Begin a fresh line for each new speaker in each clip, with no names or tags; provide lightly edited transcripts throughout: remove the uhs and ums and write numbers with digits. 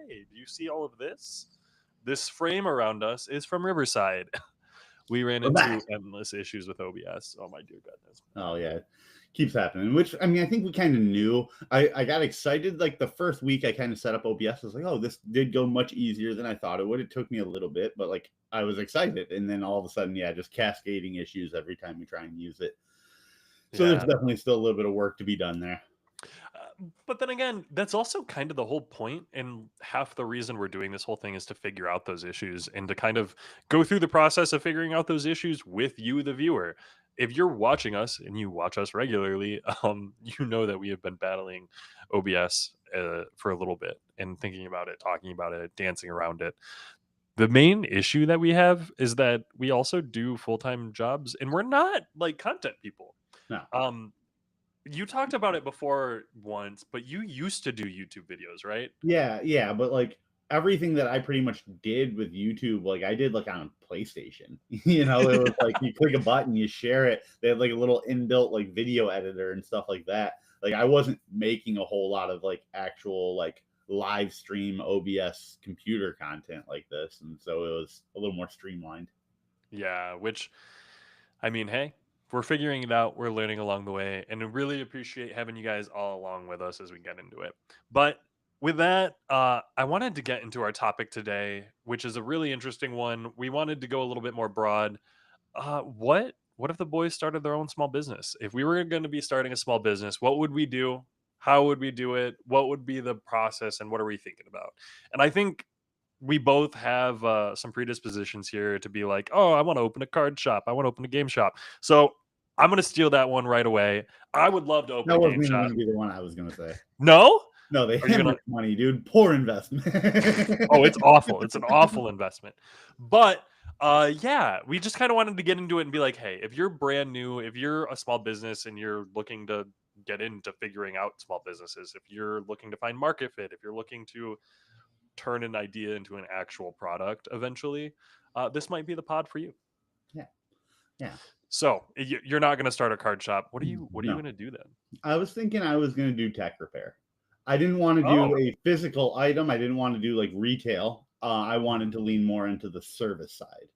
hey, do you see all of this? This frame around us is from Riverside. We ran
We're back.
into endless issues with OBS. Oh my dear goodness.
Oh yeah, keeps happening. Which I mean, I think we kind of knew. I got excited like the first week I kind of set up OBS. I was like, oh, this did go much easier than I thought it would. It took me a little bit, but like I was excited, and then all of a sudden, yeah, just cascading issues every time we try and use it. So there's definitely still a little bit of work to be done there.
But then again, that's also kind of the whole point, and half the reason we're doing this whole thing is to figure out those issues and to kind of go through the process of figuring out those issues with you, the viewer. If you're watching us and you watch us regularly, you know that we have been battling OBS for a little bit and thinking about it, talking about it, dancing around it. The main issue that we have is that we also do full-time jobs, and we're not like content people.
No.
You talked about it before once, but you used to do YouTube videos, right?
Yeah, but like everything that I pretty much did with YouTube, like I did like on PlayStation. You know, it was like you click a button, you share it. They had like a little inbuilt like video editor and stuff like that. Like I wasn't making a whole lot of like actual like live stream OBS computer content like this, and so it was a little more streamlined.
Yeah, which I mean, hey, we're figuring it out. We're learning along the way, and we really appreciate having you guys all along with us as we get into it. But with that, I wanted to get into our topic today, which is a really interesting one. We wanted to go a little bit more broad. What if the boys started their own small business? If we were going to be starting a small business, what would we do? How would we do it? What would be the process, and what are we thinking about? And I think we both have some predispositions here to be like, oh, I want to open a card shop. I want to open a game shop. So I'm going to steal that one right away. I would love to open
That
a game
wasn't even
shop.
going to be the one I was going to say.
No?
No, they
Are you gonna...
hemorrhage money, dude. Poor investment.
Oh, it's awful. It's an awful investment. But yeah, we just kind of wanted to get into it and be like, hey, if you're brand new, if you're a small business and you're looking to get into figuring out small businesses, if you're looking to find market fit, if you're looking to turn an idea into an actual product eventually, this might be the pod for you.
Yeah.
So you're not going to start a card shop. What are you going to do then?
I was thinking I was going to do tech repair. I didn't want to do a physical item. I didn't want to do like retail. I wanted to lean more into the service side.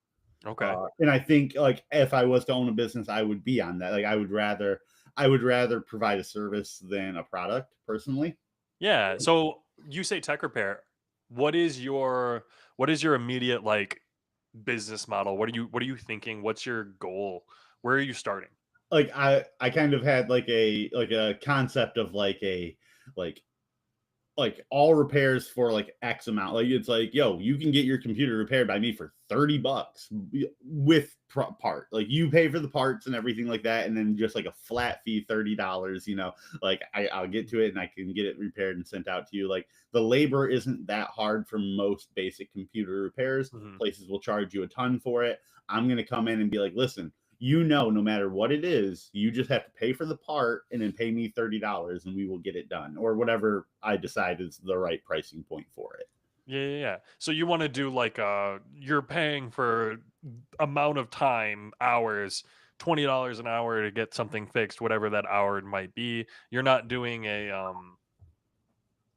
Okay.
And I think like if I was to own a business, I would be on that. Like I would rather provide a service than a product personally.
Yeah. So you say tech repair. What is your immediate like business model? What are you thinking? What's your goal? Where are you starting?
Like I kind of had like a concept of like all repairs for like X amount. Like it's like, yo, you can get your computer repaired by me for $30 with part. Like you pay for the parts and everything like that, and then just like a flat fee, $30. You know, like I'll get to it and I can get it repaired and sent out to you. Like the labor isn't that hard for most basic computer repairs. Mm-hmm. Places will charge you a ton for it. I'm gonna come in and be like, listen, you know, no matter what it is, you just have to pay for the part and then pay me $30 and we will get it done, or whatever I decide is the right pricing point for it.
Yeah. So you want to do like you're paying for amount of time, hours, $20 an hour to get something fixed, whatever that hour might be. You're not doing a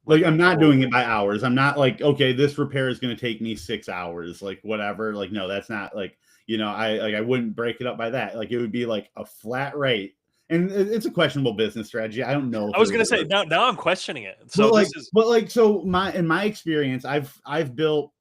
like I'm not doing it by hours. I'm not like, okay, this repair is going to take me 6 hours, like whatever. Like, no, that's not like, you know, I wouldn't break it up by that. Like it would be like a flat rate. And it's a questionable business strategy. I don't know.
I was going to say now I'm questioning it. So
in my experience, I've built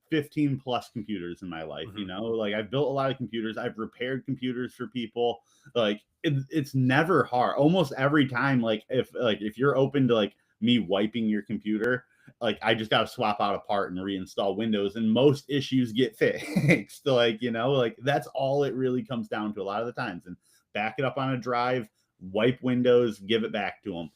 15 plus computers in my life. Mm-hmm. You know, like I've built a lot of computers. I've repaired computers for people. Like it's never hard. Almost every time, like if you're open to like me wiping your computer, like I just got to swap out a part and reinstall Windows, and most issues get fixed. Like, you know, like that's all it really comes down to a lot of the times. And back it up on a drive, wipe Windows, give it back to them.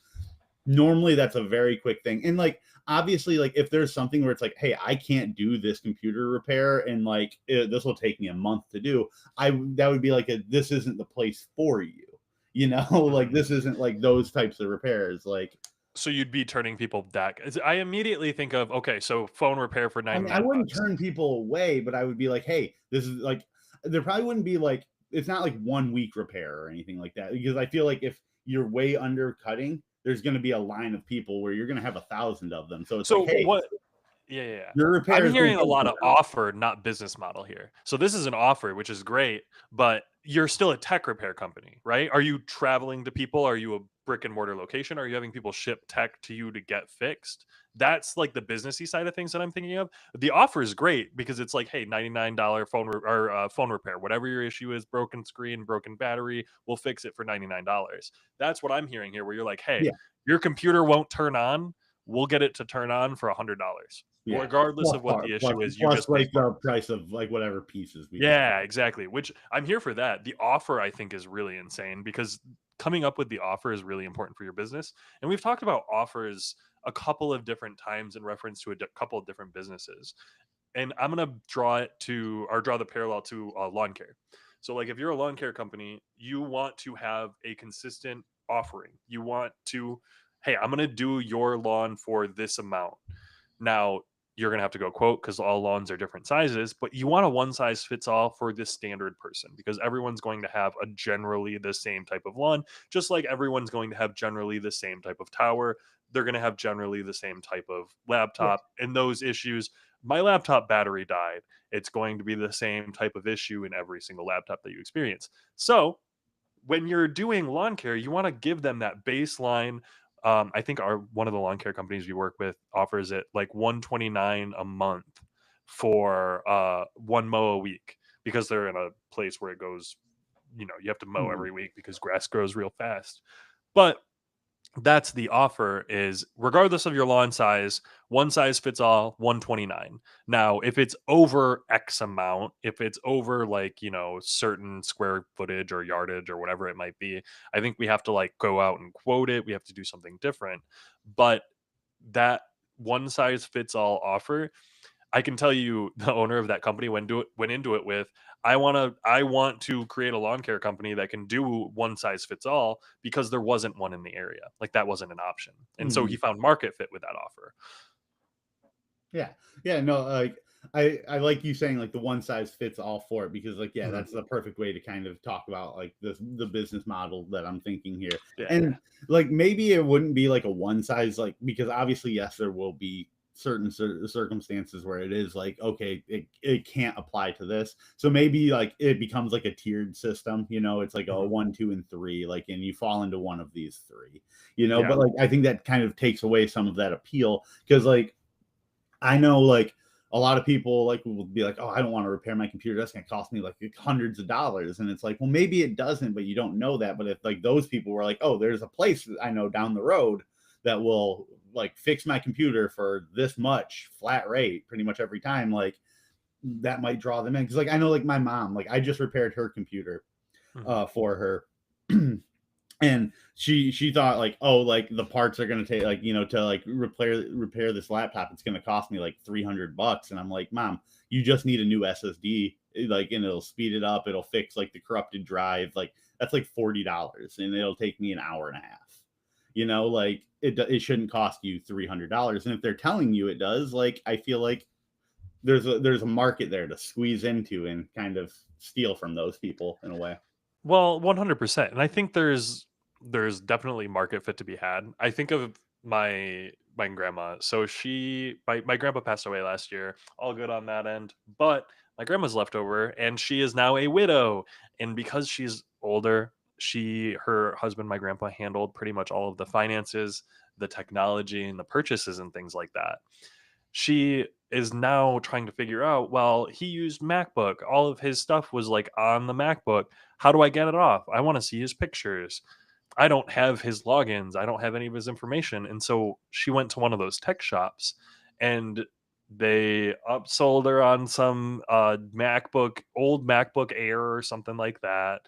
Normally that's a very quick thing. And like, obviously, like if there's something where it's like, hey, I can't do this computer repair and like this will take me a month to do, that would be like this isn't the place for you. You know, like this isn't like those types of repairs. Like,
so you'd be turning people back. I immediately think of, okay, so phone repair for $99. I mean,
I wouldn't turn people away, but I would be like, hey, this is like, there probably wouldn't be like, it's not like 1 week repair or anything like that. Because I feel like if you're way undercutting, there's going to be a line of people where you're going to have 1,000 of them. So it's like, hey,
Yeah, yeah, yeah.
Your
I'm
repairs
hearing
won't
a
go
lot of
down.
offer, not business model here. So this is an offer, which is great, but you're still a tech repair company, right? Are you traveling to people? Are you a brick and mortar location? Are you having people ship tech to you to get fixed? That's like the businessy side of things that I'm thinking of. The offer is great because it's like, hey, $99 phone repair, whatever your issue is, broken screen, broken battery, we'll fix it for $99. That's what I'm hearing here, where you're like, hey,
Yeah,
your computer won't turn on, we'll get it to turn on for $100,
yeah.
regardless
Plus
of what
part,
the
plus
issue is. You
plus
just need
like the
parts.
price of like whatever pieces we decide.
Yeah, exactly. Which I'm here for that. The offer I think is really insane because coming up with the offer is really important for your business. And we've talked about offers a couple of different times in reference to a couple of different businesses. And I'm gonna draw the parallel to lawn care. So, like, if you're a lawn care company, you want to have a consistent offering. You want to, hey, I'm gonna do your lawn for this amount. Now, you're going to have to go quote because all lawns are different sizes, but you want a one size fits all for this standard person because everyone's going to have a generally the same type of lawn, just like everyone's going to have generally the same type of tower. They're going to have generally the same type of
Yeah.
laptop and those issues. My laptop battery died. It's going to be the same type of issue in every single laptop that you experience. So, when you're doing lawn care, you want to give them that baseline. I think our one of the lawn care companies we work with offers it like 129 a month for one mow a week because they're in a place where it goes, you have to mow
Mhm.
every week because grass grows real fast. But that's the offer is regardless of your lawn size, one size fits all, 129. Now if it's over x amount, if it's over like certain square footage or yardage or whatever it might be, I think we have to like go out and quote it, we have to do something different. But that one size fits all offer, I can tell you the owner of that company went into it with, I want to create a lawn care company that can do one size fits all because there wasn't one in the area. Like that wasn't an option. And so he
Mhm.
found market fit with that offer.
Yeah. Yeah, no, like I like you saying like the one size fits all for it because like yeah,
Mhm.
that's the perfect way to kind of talk about like the business model that I'm thinking here.
Yeah, yeah.
And like maybe it wouldn't be like a one size like because obviously yes there will be certain circumstances where it is like okay it can't apply to this so maybe like it becomes like a tiered system, it's like a
Mhm.
1, 2, and 3 like and you fall into one of these three,
Yeah.
but like I think that kind of takes away some of that appeal because like I know like a lot of people like will be like, oh, I don't want to repair my computer. That's gonna cost me like hundreds of dollars. And it's like, well, maybe it doesn't, but you don't know that. But if like those people were like, oh, there's a place that I know down the road that will like fix my computer for this much flat rate pretty much every time, like that might draw them in. Cause like I know like my mom, like I just repaired her computer
Mhm.
for her. And she thought like oh like the parts are going to take like to like repair this laptop it's going to cost me like $300 and I'm like mom you just need a new ssd like and it'll speed it up it'll fix like the corrupted drive like that's like $40 and it'll take me an hour and a half like it shouldn't cost you $300 and if they're telling you it does like I feel like there's a market there to squeeze into and kind of steal from those people in a way.
Well, 100%. And I think there's definitely market fit to be had. I think of my grandma. So my grandpa passed away last year. All good on that end. But my grandma's left over and she is now a widow. And because she's older, her husband, my grandpa, handled pretty much all of the finances, the technology, and the purchases and things like that. She is now trying to figure out, well, he used MacBook. All of his stuff was like on the MacBook. How do I get it off? I want to see his pictures. I don't have his logins. I don't have any of his information. And so she went to one of those tech shops and they upsold her on some old MacBook Air or something like that.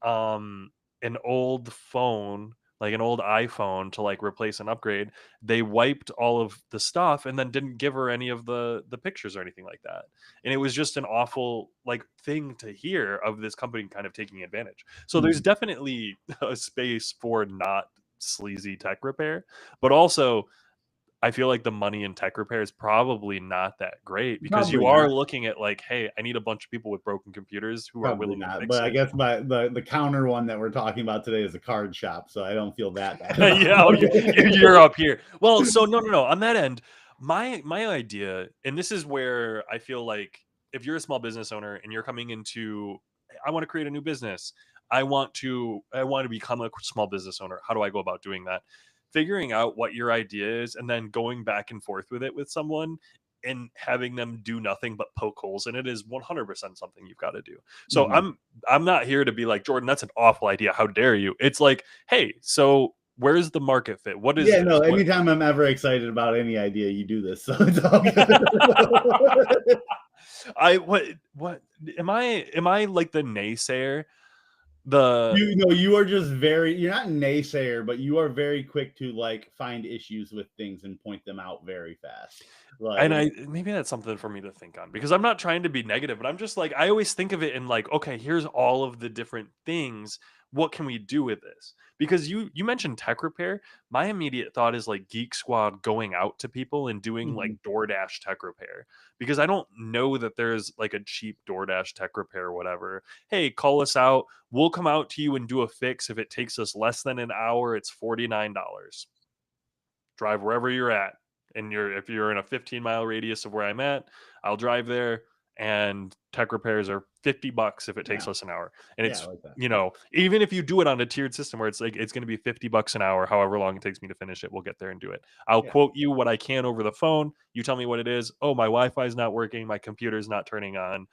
Um, an old phone, like an old iPhone to like replace an upgrade. They wiped all of the stuff and then didn't give her any of the pictures or anything like that. And it was just an awful like thing to hear of this company kind of taking advantage. So there's
Mhm.
definitely a space for not sleazy tech repair, but also I feel like the money in tech repair is probably not that great because you
Probably
are
not.
looking at like, hey, I need a bunch of people with broken computers who are
Probably
willing to
not,
fix
but I
it.
guess the counter one that we're talking about today is a card shop, so I don't feel that bad about
Yeah, oh,
it.
you're up here. Well, so no, no, no. On that end, My idea, and this is where I feel like if you're a small business owner and you're coming into, I want to create a new business. I want to become a small business owner. How do I go about doing that? Figuring out what your idea is and then going back and forth with it with someone and having them do nothing but poke holes in it is 100% something you've got to do. So
Mhm.
I'm not here to be like, Jordan, that's an awful idea. How dare you? It's like, hey, so where's the market fit? What is
Yeah,
this?
no,
What
anytime I'm ever excited about any idea, you do this, so it's all good.
I what am I like the naysayer? The
You know, you are just very you're not naysayer, but you are very quick to, like, find issues with things and point them out very fast.
And
Like
I maybe that's something for me to think on because I'm not trying to be negative, but I'm just like I always think of it in like, okay, here's all of the different things. What can we do with this? Because you mentioned tech repair. My immediate thought is like Geek Squad going out to people and doing like
mhm,
DoorDash tech repair. Because I don't know that there's like a cheap DoorDash tech repair or whatever. Hey, call us out. We'll come out to you and do a fix. If it takes us less than an hour, it's $49. Drive wherever you're at. And if you're in a 15-mile radius of where I'm at, I'll drive there and tech repairs are $50 if it takes
yeah,
us an hour. And
yeah, I
it's,
like that.
even if you do it on a tiered system where it's like it's going to be $50 an hour, however long it takes me to finish it, we'll get there and do it. I'll
Yeah,
quote you what I can over the phone. You tell me what it is. Oh, my Wi-Fi is not working, my computer's not turning on.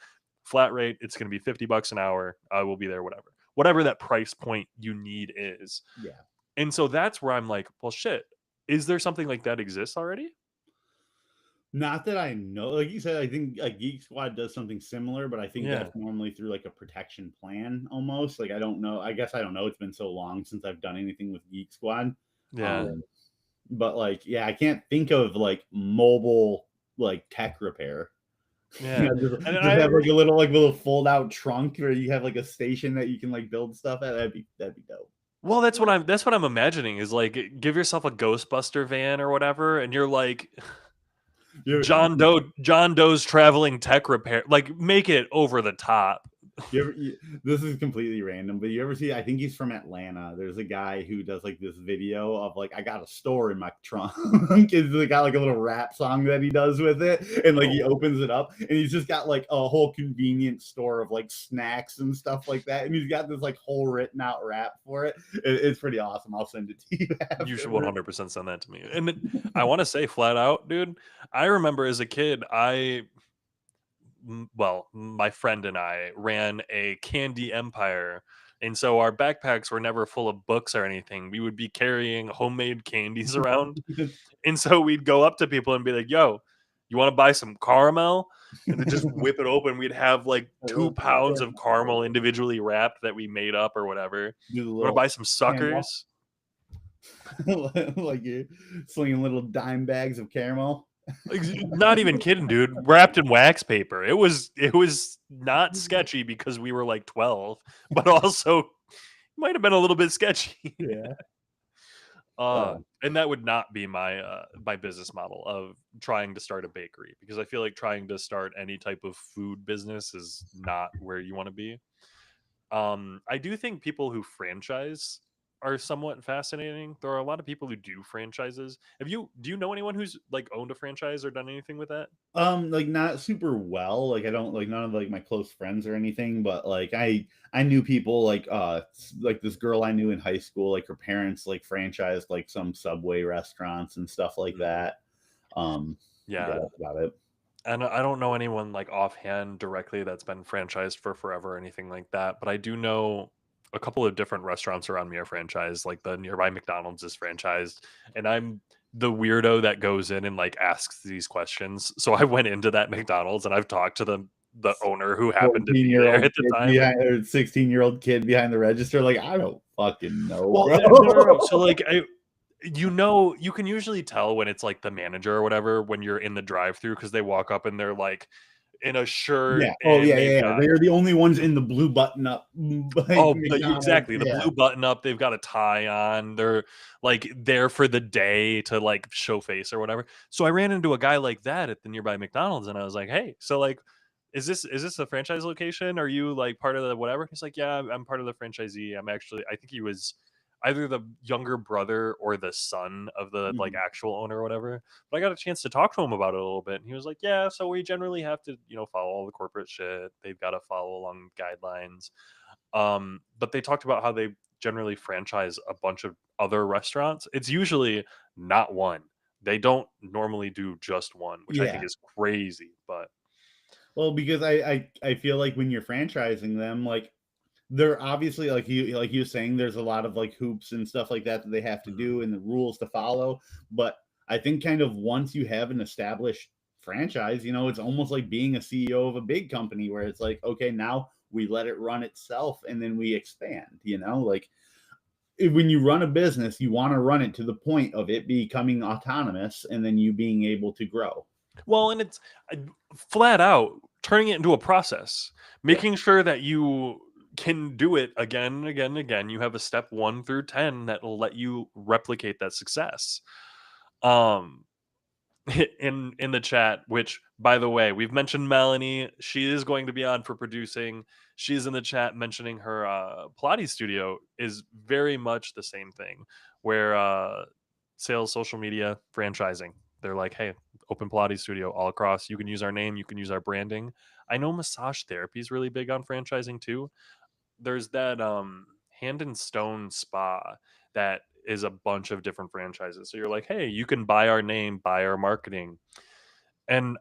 Flat rate, it's going to be $50 an hour. I will be there, whatever. Whatever that price point you need is.
yeah.
And so that's where I'm like, well, shit. Is there something like that exists already?
Not that I know. Like you said, I think like Geek Squad does something similar, but I think
Yeah.
that's normally through like a protection plan almost. Like I don't know. I guess I don't know. It's been so long since I've done anything with Geek Squad.
Yeah.
Um, but like, yeah, I can't think of like mobile like tech repair.
Yeah. And
Just
I
have like a little fold out trunk where you have like a station that you can like build stuff at. That'd be dope.
well, that's what I'm imagining is like give yourself a Ghostbuster van or whatever, and you're like
You
John Doe's traveling tech repair. Like make it over the top.
this is completely random, but you ever see? I think he's from Atlanta. There's a guy who does like this video of like I got a store in my trunk. It's got like a little rap song that he does with it, and like he
Oh,
opens it up, and he's just got like a whole convenience store of like snacks and stuff like that, and he's got this like whole written out rap for it. It's pretty awesome. I'll send it to you
you should
afterward.
100% send that to me. And I want to say flat out, dude, I remember as a kid, well, my friend and I ran a candy empire. And so our backpacks were never full of books or anything. We would be carrying homemade candies around. And so we'd go up to people and be like, yo, you want to buy some caramel? And then just whip it open. We'd have like
I
two
love that.
pounds of caramel individually wrapped that we made up or whatever.
Do the
You want to
little
buy some
caramel,
suckers?
like you're slinging little dime bags of caramel.
Like, not even kidding, dude. Wrapped in wax paper. It was not sketchy because we were like 12, but also might have been a little bit sketchy.
Yeah.
And that would not be my business model of trying to start a bakery because I feel like trying to start any type of food business is not where you want to be. I do think people who franchise are somewhat fascinating. There are a lot of people who do franchises. Do you know anyone who's like owned a franchise or done anything with that?
Like not super well. Like I don't like none of like my close friends or anything, but like I knew people like this girl I knew in high school, like her parents like franchised like some Subway restaurants and stuff like
Mm,
that. Yeah,
yeah.
that's about it.
And I don't know anyone like offhand directly that's been franchised for forever or anything like that, but I do know a couple of different restaurants around me are franchised. Like the nearby McDonald's is franchised, and I'm the weirdo that goes in and like asks these questions. So I went into that McDonald's and I've talked to the owner who happened to be
14-year
there
old
at the
kid
time.
behind or 16-year-old kid behind the register. Like, I don't fucking know,
Well,
bro.
no, no, no. So like you can usually tell when it's like the manager or whatever when you're in the drive-through because they walk up and they're like in a shirt
Yeah. Oh,
and
yeah,
they've
yeah, yeah.
got
They're the only ones in the blue button up, like McDonald's.
exactly the
Yeah.
blue button up. They've got a tie on. They're like there for the day to like show face or whatever. So I ran into a guy like that at the nearby McDonald's and I was like, hey, so like. Is this a franchise location? Are you like part of the whatever? He's like, yeah, I'm part of the franchisee. I'm actually, I think he was either the younger brother or the son of the like
Mhm.
actual owner or whatever. But I got a chance to talk to him about it a little bit, and he was like, "Yeah, so we generally have to, follow all the corporate shit. They've got to follow along guidelines." But they talked about how they generally franchise a bunch of other restaurants. It's usually not one. They don't normally do just one, which I think
Yeah.
is crazy. But
Well, because I feel like when you're franchising them, like they're obviously like you were saying, there's a lot of like hoops and stuff like that that they have to
mhm,
do and the rules to follow. But I think kind of once you have an established franchise, it's almost like being a CEO of a big company where it's like, okay, now we let it run itself and then we expand, like when you run a business, you want to run it to the point of it becoming autonomous and then you being able to grow.
well, and it's uh, flat out turning it into a process,
Yeah.
making sure that you can do it again and again and again. You have a step 1 through 10 that will let you replicate that success. Um, in the chat, which by the way, we've mentioned Melanie. She is going to be on for producing. She's in the chat mentioning her Pilates studio is very much the same thing, where sales, social media, franchising. They're like, hey, open Pilates studio all across. You can use our name, you can use our branding. I know massage therapy is really big on franchising too. There's that Hand and Stone Spa that is a bunch of different franchises. So you're like, hey, you can buy our name, buy our marketing. And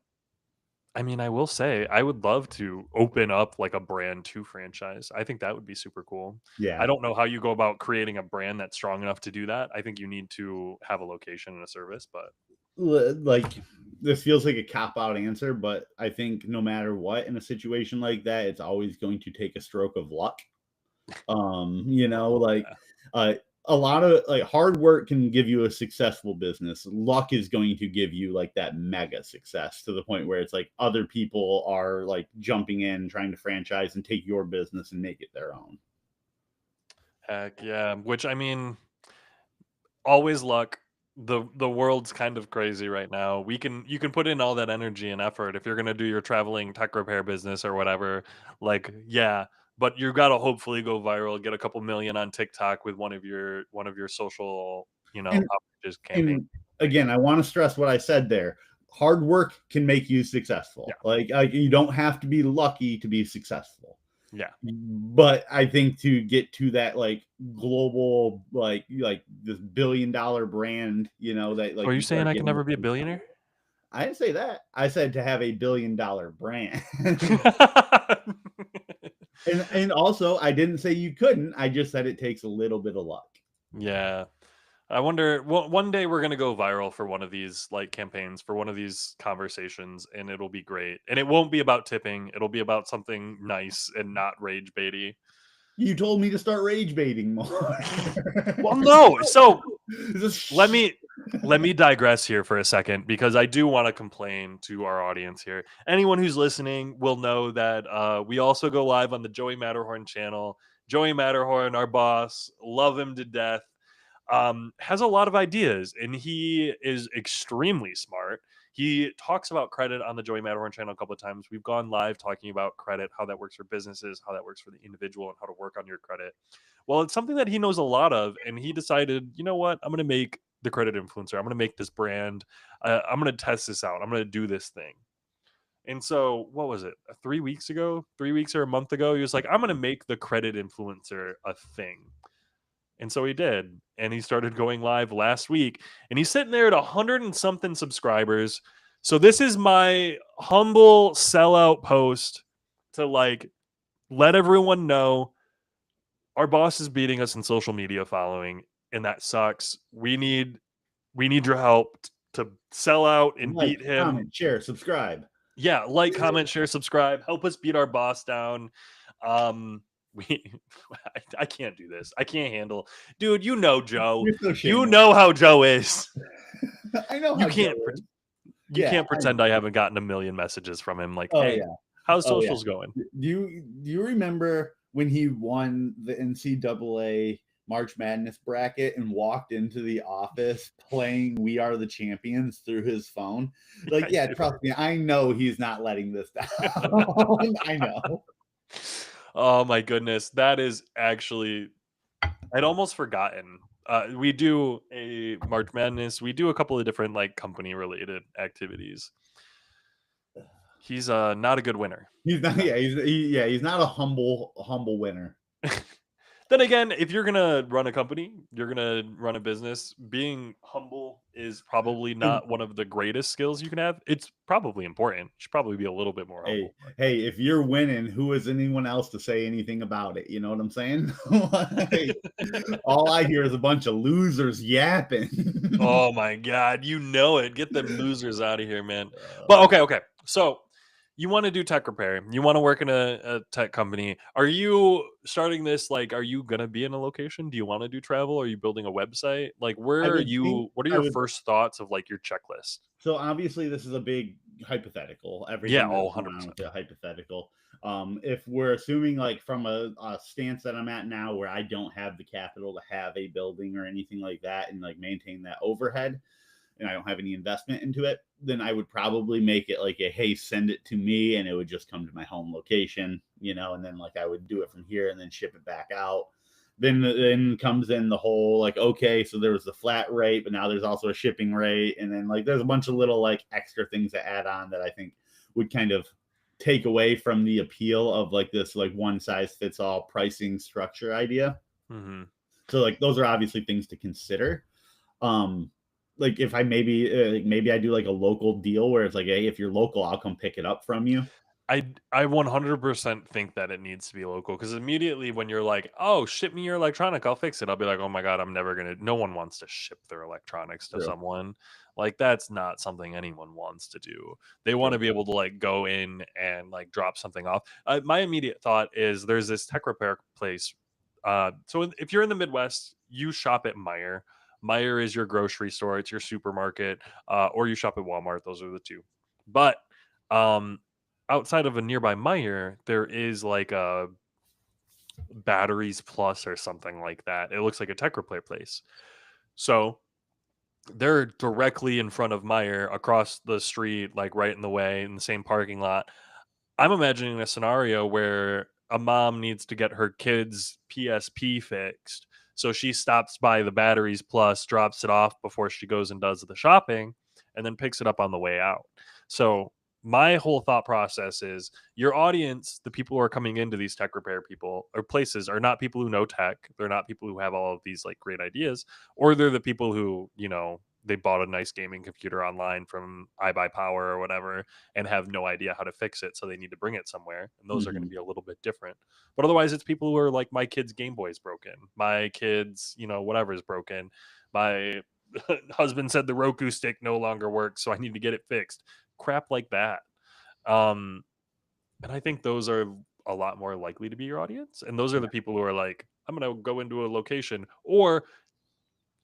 I mean, I will say I would love to open up like a brand to franchise. I think that would be super cool. I
Yeah.
don't know how you go about creating a brand that's strong enough to do that. I think you need to have a location and a service, but
Like this feels like a cop out answer, but I think no matter what in a situation like that, it's always going to take a stroke of luck.
oh,
Like uh a lot of like hard work can give you a successful business. Luck is going to give you like that mega success to the point where it's like other people are like jumping in, trying to franchise and take your business and make it their own.
heck yeah. Which I mean, always luck. The world's kind of crazy right now. You can put in all that energy and effort if you're gonna do your traveling tech repair business or whatever. Like, yeah, but you gotta hopefully go viral, get a couple million on TikTok with one of your social,
And
outreaches campaign.
and again, I want to stress what I said there. Hard work can make you
Yeah,
successful. Like you don't have to be lucky to be successful.
yeah.
But I think to get to that like global like this $1 billion brand, that
So are
like
you
you
saying
start
I can
getting.
never be a billionaire?
I didn't say that. I said to have $1 billion brand. And also I didn't say you couldn't. I just said it takes a little bit of luck.
Yeah. I wonder. Well, one day we're gonna go viral for one of these like campaigns, for one of these conversations, and it'll be great. And it won't be about tipping. It'll be about something nice and not rage baity.
You told me to start rage baiting more.
Well, no. So let
Just
me let me digress here for a second because I do want to complain to our audience here. Anyone who's listening will know that we also go live on the Joey Matterhorn channel. Joey Matterhorn, our boss, love him to death, has a lot of ideas and he is extremely smart. He talks about credit on the Joey Matterhorn channel a couple of times. We've gone live talking about credit, how that works for businesses, how that works for the individual, and how to work on your credit. Well, it's something that he knows a lot of, and he decided, you know what, I'm going to make the credit influencer. I'm going to make this brand. I'm going to test this out. I'm going to do this thing. And so, what was it? 3 weeks ago, 3 weeks or a month ago, he was like, I'm going to make the credit influencer a thing. And so he did. And he started going live last week. And he's sitting there at 100 and something subscribers. So this is my humble sellout post to like let everyone know our boss is beating us in social media following, and that sucks. We need your help to sell out and
like,
beat him.
comment, share, subscribe.
Yeah, like, comment, share, subscribe. Help us beat our boss down. We I can't do this. I can't handle, dude. You know Joe.
You're so
You
shameless.
know how Joe is.
I know
You
how Joe
can't.
is.
You
Yeah,
can't
I know.
pretend I haven't gotten a million messages from him. Like,
Oh
hey,
yeah.
how's
Oh yeah.
socials going?
Do you remember when he won the NCAA March Madness bracket and walked into the office playing "We Are the Champions" through his phone?
Yeah,
Like,
I
yeah,
do.
trust me, I know he's not letting this down. I know.
Oh my goodness, that is actually I'd almost forgotten. We do a March Madness. We do a couple of different like company related activities. He's not a good winner.
He's not.
Not
Yeah, he's not a humble winner.
Then again, if you're gonna run a company, you're gonna run a business, being humble is probably
And
not one of the greatest skills you can have. It's probably important. You should probably be a little bit more
hey,
humble. But
hey, if you're winning, who is anyone else to say anything about it? You know what I'm saying? Like, all I hear is a bunch of losers yapping.
oh my god, you know it. Get them losers out of here, man. But
Uh,
okay. So you want to do tech repair. You want to work in a tech company. Are you starting this like are you gonna be in a location? Do you want to do travel? Are you building a website? Like
I
where are
would think
you what are
I
your
would.
first thoughts of like your checklist?
So obviously, this is a big hypothetical.
Yeah,
Everything
oh
that's going on
100%.
with the hypothetical. If we're assuming, like, from a stance that I'm at now, where I don't have the capital to have a building or anything like that, and like maintain that overhead, and I don't have any investment into it, then I would probably make it like a hey, send it to me, and it would just come to my home location, and then like I would do it from here and then ship it back out. Then comes in the whole like okay, so there was the flat rate, but now there's also a shipping rate, and then like there's a bunch of little like extra things to add on that I think would kind of take away from the appeal of like this like one size fits all pricing structure idea.
Mhm.
So like those are obviously things to consider. Um, like if I maybe I do like a local deal where it's like, hey, if you're local, I'll come pick it up from you.
I 100% think that it needs to be local because immediately when you're like, "Oh, ship me your electronic, I'll fix it." I'll be like, "Oh my god, I'm never gonna." No one wants to ship their electronics to
True,
someone. Like that's not something anyone wants to do. They want to
true.
be able to like go in and like drop something off. My immediate thought is there's this tech repair place. If you're in the Midwest, you shop at Meijer. Meijer is your grocery store. It's your supermarket, or you shop at Walmart. Those are the two. But um, outside of a nearby Meijer, there is like a Batteries Plus or something like that. It looks like a tech repair place. So they're directly in front of Meijer across the street, like right in the way in the same parking lot. I'm imagining a scenario where a mom needs to get her kid's PSP fixed. So she stops by the Batteries Plus, drops it off before she goes and does the shopping, and then picks it up on the way out. So my whole thought process is your audience, the people who are coming into these tech repair people or places are not people who know tech. They're not people who have all of these like great ideas, or they're the people who, they bought a nice gaming computer online from iBuyPower or whatever and have no idea how to fix it, so they need to bring it somewhere. And those are going to
Hmm.
be a little bit different. But otherwise, it's people who are like, my kid's Game Boy's broken, my kid's, whatever is broken. My husband said the Roku stick no longer works, so I need to get it fixed. Crap like that. Um, and I think those are a lot more likely to be your audience. And those are
Yeah,
the people who are like, I'm going to go into a location, or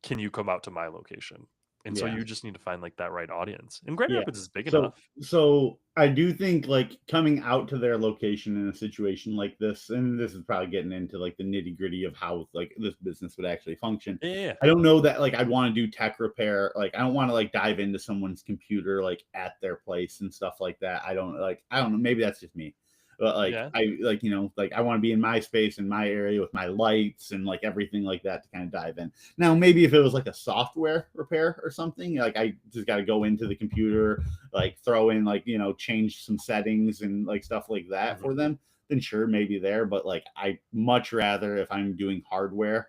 can you come out to my location? And so
yeah.
you just need to find like that right audience. And Grand
Yeah.
Rapids is big
So
enough.
so I do think like coming out to their location in a situation like this, and this is probably getting into like the nitty-gritty of how like this business would actually function.
Yeah.
I don't know that like I'd want to do tech repair. Like I don't want to like dive into someone's computer like at their place and stuff like that. I don't know, maybe that's just me. But like
Yeah.
I like like I want to be in my space in my area with my lights and like everything like that to kind of dive in. Now, maybe if it was like a software repair or something, like I just got to go into the computer, like throw in like, change some settings and like stuff like that
Mhm.
for them, then sure, maybe there. But like, I much rather if I'm doing hardware,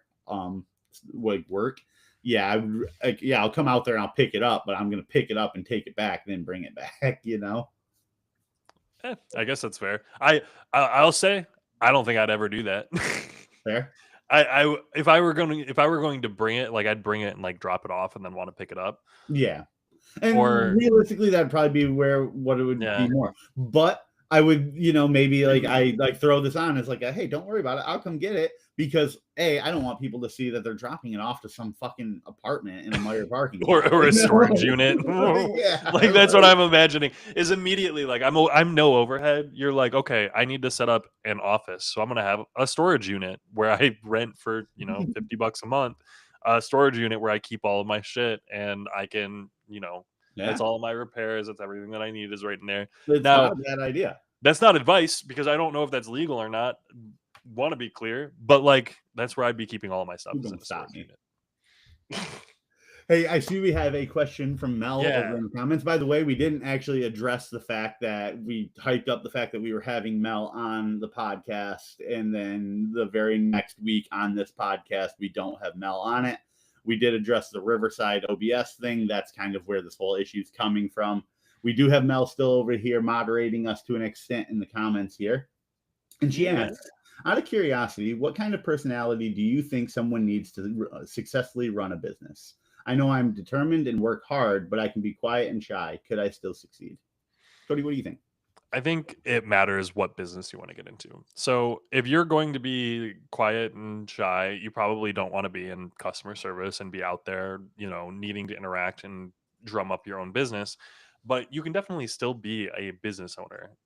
like work, yeah, yeah, I'll come out there and I'll pick it up, but I'm going to pick it up and take it back, then bring it back.
I guess that's fair. I'll say I don't think I'd ever do that.
Fair.
If I were going to bring it, like I'd bring it and like drop it off and then want to pick it up.
Yeah. And
Or
realistically, that'd probably be where what it would be
yeah,
more. But I would, maybe like
maybe
I like throw this on as like a hey, don't worry about it. I'll come get it because I don't want people to see that they're dropping it off to some fucking apartment in a Meyer parking lot.
or a storage unit.
Yeah.
Like that's what I'm imagining. Is immediately like I'm no overhead. You're like, okay, I need to set up an office, so I'm gonna have a storage unit where I rent for $50 a month. A storage unit where I keep all of my shit and I can that's
Yeah.
all of my repairs. That's everything that I need is right in there.
It's not
Now
a bad idea.
that's not advice because I don't know if that's legal or not. Want to be clear, but like That's where I'd be keeping all of my stuff,
You
is in
don't
a
stop
storage
me.
unit.
Hey, I see we have a question from Mel over
Yeah.
in the comments. By the way, we didn't actually address the fact that we hyped up the fact that we were having Mel on the podcast, and then the very next week on this podcast, we don't have Mel on it. We did address the Riverside OBS thing. That's kind of where this whole issue is coming from. We do have Mel still over here moderating us to an extent in the comments here. And she
Yeah.
asks, out of curiosity, what kind of personality do you think someone needs to successfully run a business? I know I'm determined and work hard, but I can be quiet and shy. Could I still succeed? Cody, what do you think?
I think it matters what business you want to get into. So if you're going to be quiet and shy, you probably don't want to be in customer service and be out there, needing to interact and drum up your own business. But you can definitely still be a business owner.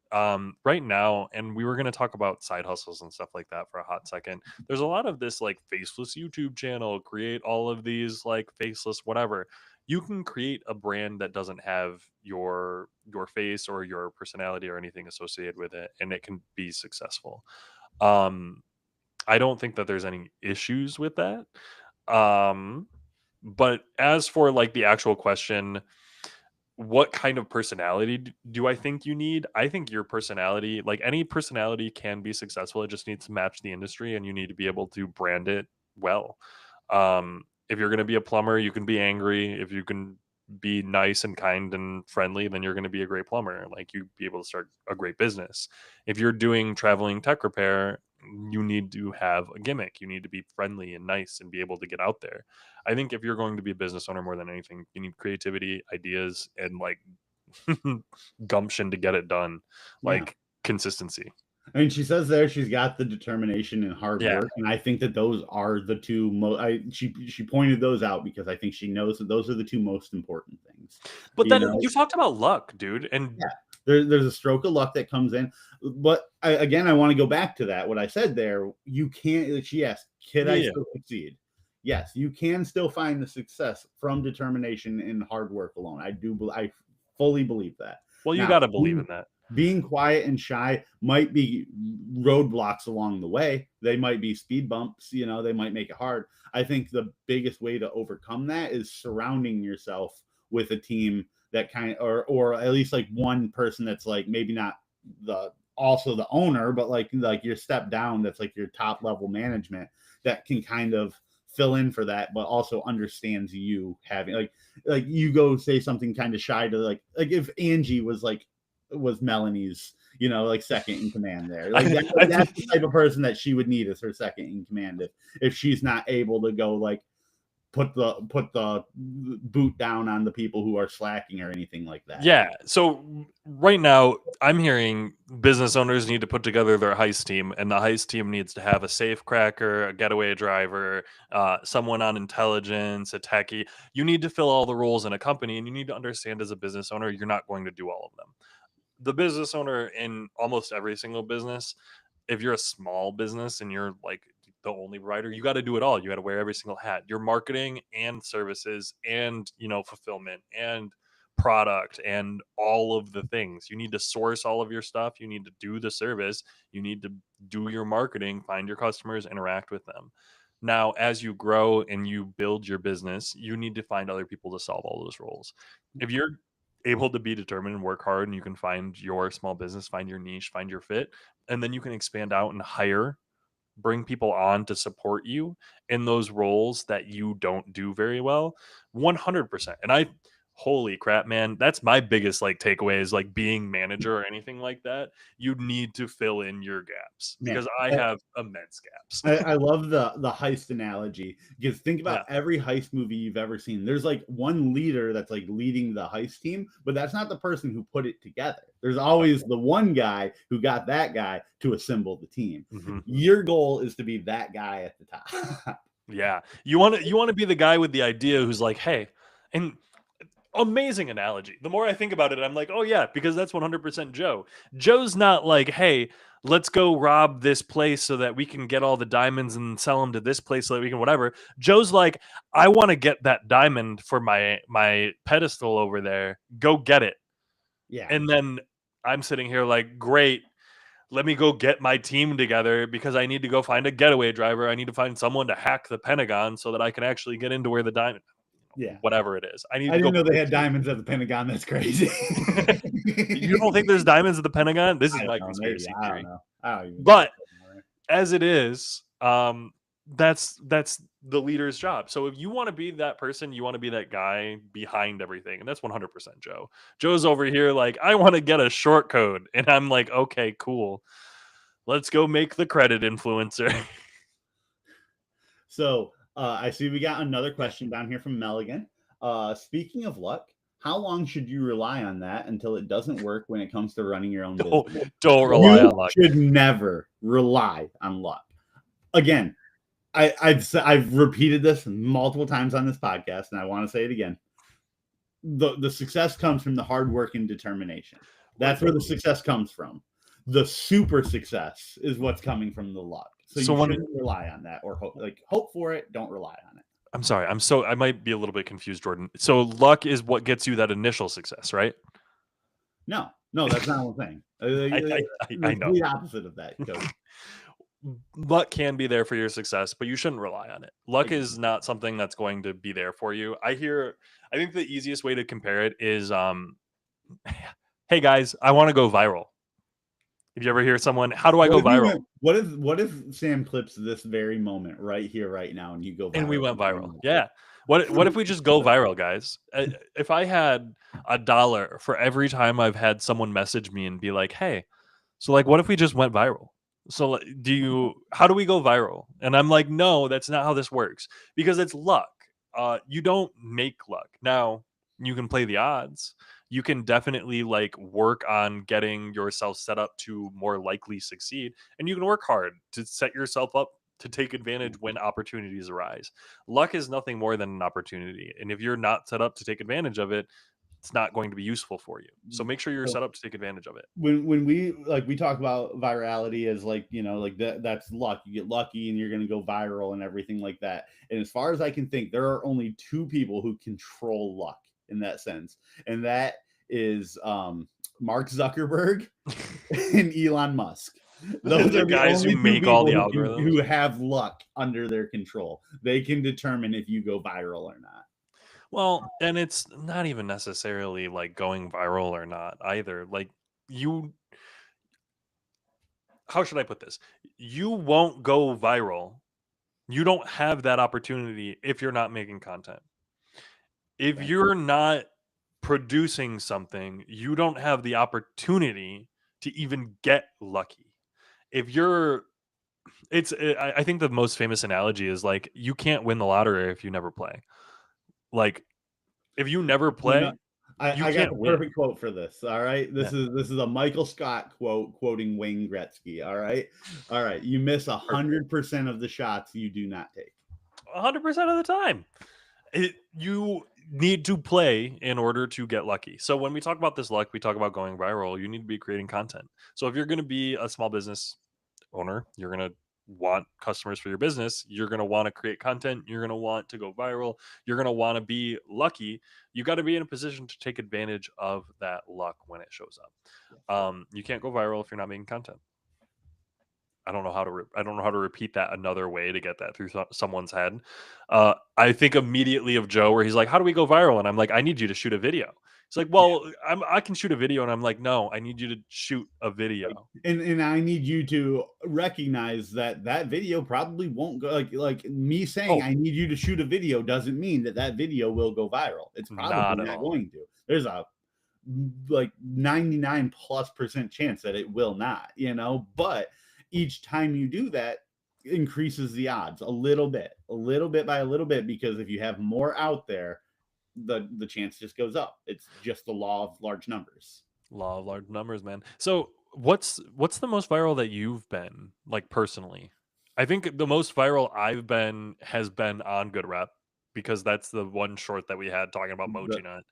Right now, and we were going to talk about side hustles and stuff like that for a hot second. There's a lot of this like faceless YouTube channel, create all of these like faceless whatever. You can create a brand that doesn't have your face or your personality or anything associated with it, and it can be successful. um I don't think that there's any issues with that. um but as for like the actual question, what kind of personality do I think you need? I think your personality, like any personality, can be successful. It just needs to match the industry, and you need to be able to brand it well. If you're going to be a plumber, you can be angry. If you can be nice and kind and friendly, then you're going to be a great plumber. Like you be able to start a great business. If you're doing traveling tech repair, you need to have a gimmick. You need to be friendly and nice and be able to get out there. I think if you're going to be a business owner more than anything, you need creativity, ideas, and like gumption to get it done,
Yeah.
like consistency.
I mean, she says there she's got the determination and hard
Yeah.
work, and I think that those are the two most. She pointed those out because I think she knows that those are the two most important things.
But
You
then
know,
you talked about luck, dude. And
yeah, there's a stroke of luck that comes in, but again, I want to go back to that. What I said there, you can't. She asked, "Can I
yeah,
still succeed?" Yes, you can still find the success from determination and hard work alone. I fully believe that.
well, you
Now,
got to believe in that.
being quiet and shy might be roadblocks along the way. They might be speed bumps, they might make it hard. I think the biggest way to overcome that is surrounding yourself with a team that kind of, or at least like one person that's like maybe not the also the owner, but like your step down, that's like your top level management that can kind of fill in for that, but also understands you having like you go say something kind of shy to like if Angie was Melanie's, like second in command there. Like
I
that's the
think
type of person that she would need as her second in command if she's not able to go like put the boot down on the people who are slacking or anything like that.
yeah. So right now, I'm hearing business owners need to put together their heist team, and the heist team needs to have a safe cracker, a getaway driver, someone on intelligence, a techie. You need to fill all the roles in a company, and you need to understand as a business owner, you're not going to do all of them. The business owner in almost every single business, if you're a small business and you're like the only writer, you got to do it all. You got to wear every single hat. Your marketing and services and, fulfillment and product and all of the things. You need to source all of your stuff. You need to do the service. You need to do your marketing, find your customers, interact with them. Now, as you grow and you build your business, you need to find other people to solve all those roles. If you're able to be determined and work hard and you can find your small business, find your niche, find your fit, and then you can expand out and bring people on to support you in those roles that you don't do very well. 100%. And holy crap, man, that's my biggest like takeaway is like being manager or anything like that. You need to fill in your gaps
Man,
because I have immense gaps.
I love the heist analogy because think about
Yeah.
every heist movie you've ever seen. There's like one leader that's like leading the heist team, but that's not the person who put it together. There's always the one guy who got that guy to assemble the team.
Mhm.
Your goal is to be that guy at the top.
Yeah. You want to be the guy with the idea who's like, "Hey," and amazing analogy. The more I think about it, I'm like, oh yeah, because that's 100% Joe. Joe's not like, hey, let's go rob this place so that we can get all the diamonds and sell them to this place so that we can whatever. Joe's like, I want to get that diamond for my pedestal over there. Go get it.
Yeah.
And then I'm sitting here like, great. let me go get my team together because I need to go find a getaway driver. I need to find someone to hack the Pentagon so that I can actually get into where the diamond,
Yeah.
whatever it is. I need
I
to go
didn't know they
break
had
through.
diamonds at the Pentagon. That's crazy.
You don't think there's diamonds at the Pentagon? This is
I
my
don't know. Maybe.
conspiracy
I don't
theory.
know. I don't even know
But
what's going on there.
as it is, that's the leader's job. So if you want to be that person, you want to be that guy behind everything, and that's 100% Joe. Joe's over here like, I want to get a short code, and I'm like, okay, cool. Let's go make the credit influencer.
So I see we got another question down here from Meligan. Speaking of luck, how long should you rely on that until it doesn't work when it comes to running your own
don't,
business?
don't rely
You
on luck.
should never rely on luck. Again, I've repeated this multiple times on this podcast, and I want to say it again. The success comes from the hard work and determination. That's where the success comes from. The super success is what's coming from the luck. So
So
you
when
shouldn't rely on that, or hope for it. Don't rely on it.
I'm sorry, I might be a little bit confused, Jordan. So luck is what gets you that initial success, right?
No, that's not what I'm saying.
I
The
know.
complete opposite of that.
Luck can be there for your success, but you shouldn't rely on it. Luck is not something that's going to be there for you. I think the easiest way to compare it is hey guys, I want to go viral. If you ever hear someone, how do I go viral?
What if Sam clips this very moment right here, right now, and you go
And we
viral?
went viral. Yeah. What if we just go viral, guys? If I had $1 for every time I've had someone message me and be like, "Hey, so like what if we just went viral?" So like, how do we go viral? And I'm like, "No, that's not how this works because it's luck. You don't make luck. Now, you can play the odds. You can definitely like work on getting yourself set up to more likely succeed, and you can work hard to set yourself up to take advantage when opportunities arise. Luck is nothing more than an opportunity. And if you're not set up to take advantage of it, it's not going to be useful for you. So make sure you're
So
set up to take advantage of it.
when we talk about virality as that's luck. You get lucky and you're going to go viral and everything like that. And as far as I can think, there are only two people who control luck in that sense, and that is Mark Zuckerberg and Elon Musk. Those
The
are the
guys who
only two
make all
people
the algorithms.
who have luck under their control. They can determine if you go viral or not.
Well, and it's not even necessarily like going viral or not either. Like you how should I put this? You won't go viral. You don't have that opportunity if you're not making content. If
Okay.
you're not producing something, you don't have the opportunity to even get lucky. If you're I think the most famous analogy is like you can't win the lottery if you never play. Like if you never
You know,
play, you
I got
can't
the
win.
perfect quote for this. All right.
Yeah,
This is a Michael Scott quote quoting Wayne Gretzky. All right. All right. You miss
perfect.
100% of the shots you do not take.
100% of the time. You need to play in order to get lucky. So when we talk about this luck, we talk about going viral. You need to be creating content. So if you're going to be a small business owner, you're going to want customers for your business. You're going to want to create content. You're going to want to go viral. You're going to want to be lucky. You got to be in a position to take advantage of that luck when it shows up. You can't go viral if you're not making content. I don't know how to repeat that another way to get that through someone's head. I think immediately of Joe, where he's like, "How do we go viral?" And I'm like, "I need you to shoot a video." He's like, "Well, I can shoot a video," and I'm like, "No, I need you to shoot a video."
And I need you to recognize that that video probably won't go like me saying
Oh,
I need you to shoot a video doesn't mean that that video will go viral. It's probably
not at
not
all.
going to. There's a like 99+% chance that it will not, but each time you do that increases the odds a little bit by a little bit, because if you have more out there, the chance just goes up. It's just the law of large numbers.
Law of large numbers, man. So what's the most viral that you've been like personally? I think the most viral I've been has been on Good Rep because that's the one short that we had talking about
The
Mochi Nut.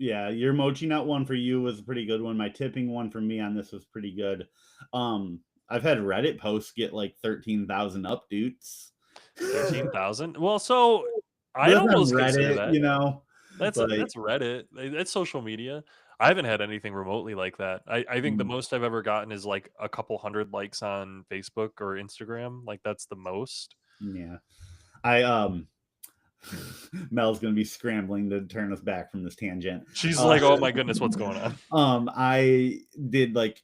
Yeah, your mochi nut one for you was a pretty good one. My tipping one for me on this was pretty good. I've had Reddit posts get like 13,000 updates.
13,000? Well, so
But
I'd
that's on
almost consider
Reddit,
that.
Like
That's Reddit. That's social media. I haven't had anything remotely like that. I think the
Mm,
most I've ever gotten is like a couple hundred likes on Facebook or Instagram. Like that's the most.
yeah. I Mel's gonna be scrambling to turn us back from this tangent.
She's
Uh,
like, "Oh my goodness, what's going on?"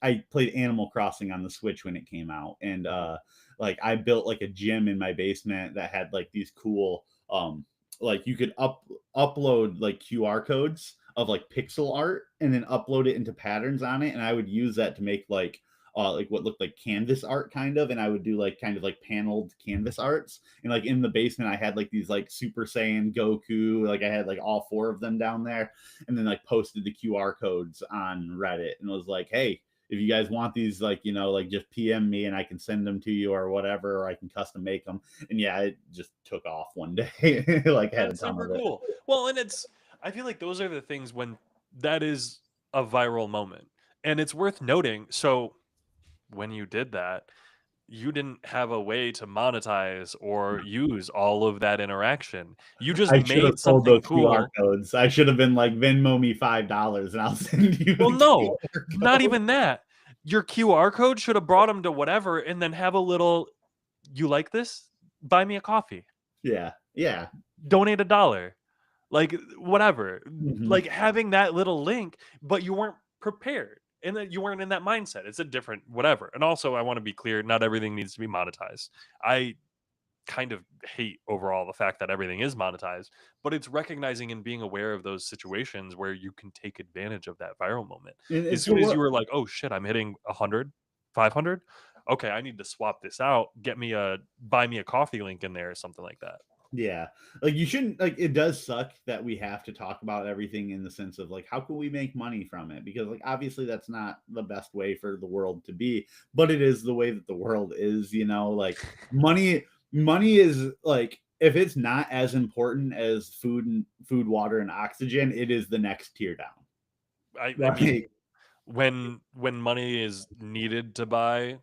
I played Animal Crossing on the Switch when it came out, and like I built like a gym in my basement that had like these cool like you could upload like QR codes of like pixel art and then upload it into patterns on it, and I would use that to make like what looked like canvas art kind of, and I would do like kind of like paneled canvas arts. And like in the basement I had like these like Super Saiyan Goku, like I had like all four of them down there, and then like posted the QR codes on Reddit and was like, hey, if you guys want these, like, like just PM me and I can send them to you or whatever, or I can custom make them. And yeah, it just took off one day. Like I had a
That's
ton
super
of it.
cool. Well, and I feel like those are the things when that is a viral moment. And it's worth noting. So when you did that, you didn't have a way to monetize or use all of that interaction. You just
I should have
made
sold
something
those QR
cool.
codes. I should have been like, Venmo me $5 and I'll send you
Well,
the
no,
QR
not
code.
even that. Your QR code should have brought them to whatever and then have a little, you like this? Buy me a coffee.
Yeah. Yeah.
Donate $1. Like whatever.
Hmm.
Like having that little link, but you weren't prepared. And that you weren't in that mindset. It's a different whatever. And also I want to be clear, not everything needs to be monetized. I kind of hate overall the fact that everything is monetized, but it's recognizing and being aware of those situations where you can take advantage of that viral moment.
And
As
so
soon as you
what?
were like, "Oh shit, I'm hitting 100, 500. Okay, I need to swap this out. Get me a buy me a coffee link in there or something like that."
Yeah. Like you shouldn't, like, it does suck that we have to talk about everything in the sense of like how can we make money from it? Because like obviously that's not the best way for the world to be, but it is the way that the world is, like money is like if it's not as important as food, water, and oxygen, it is the next tier down.
I mean,
Like
when money is needed to buy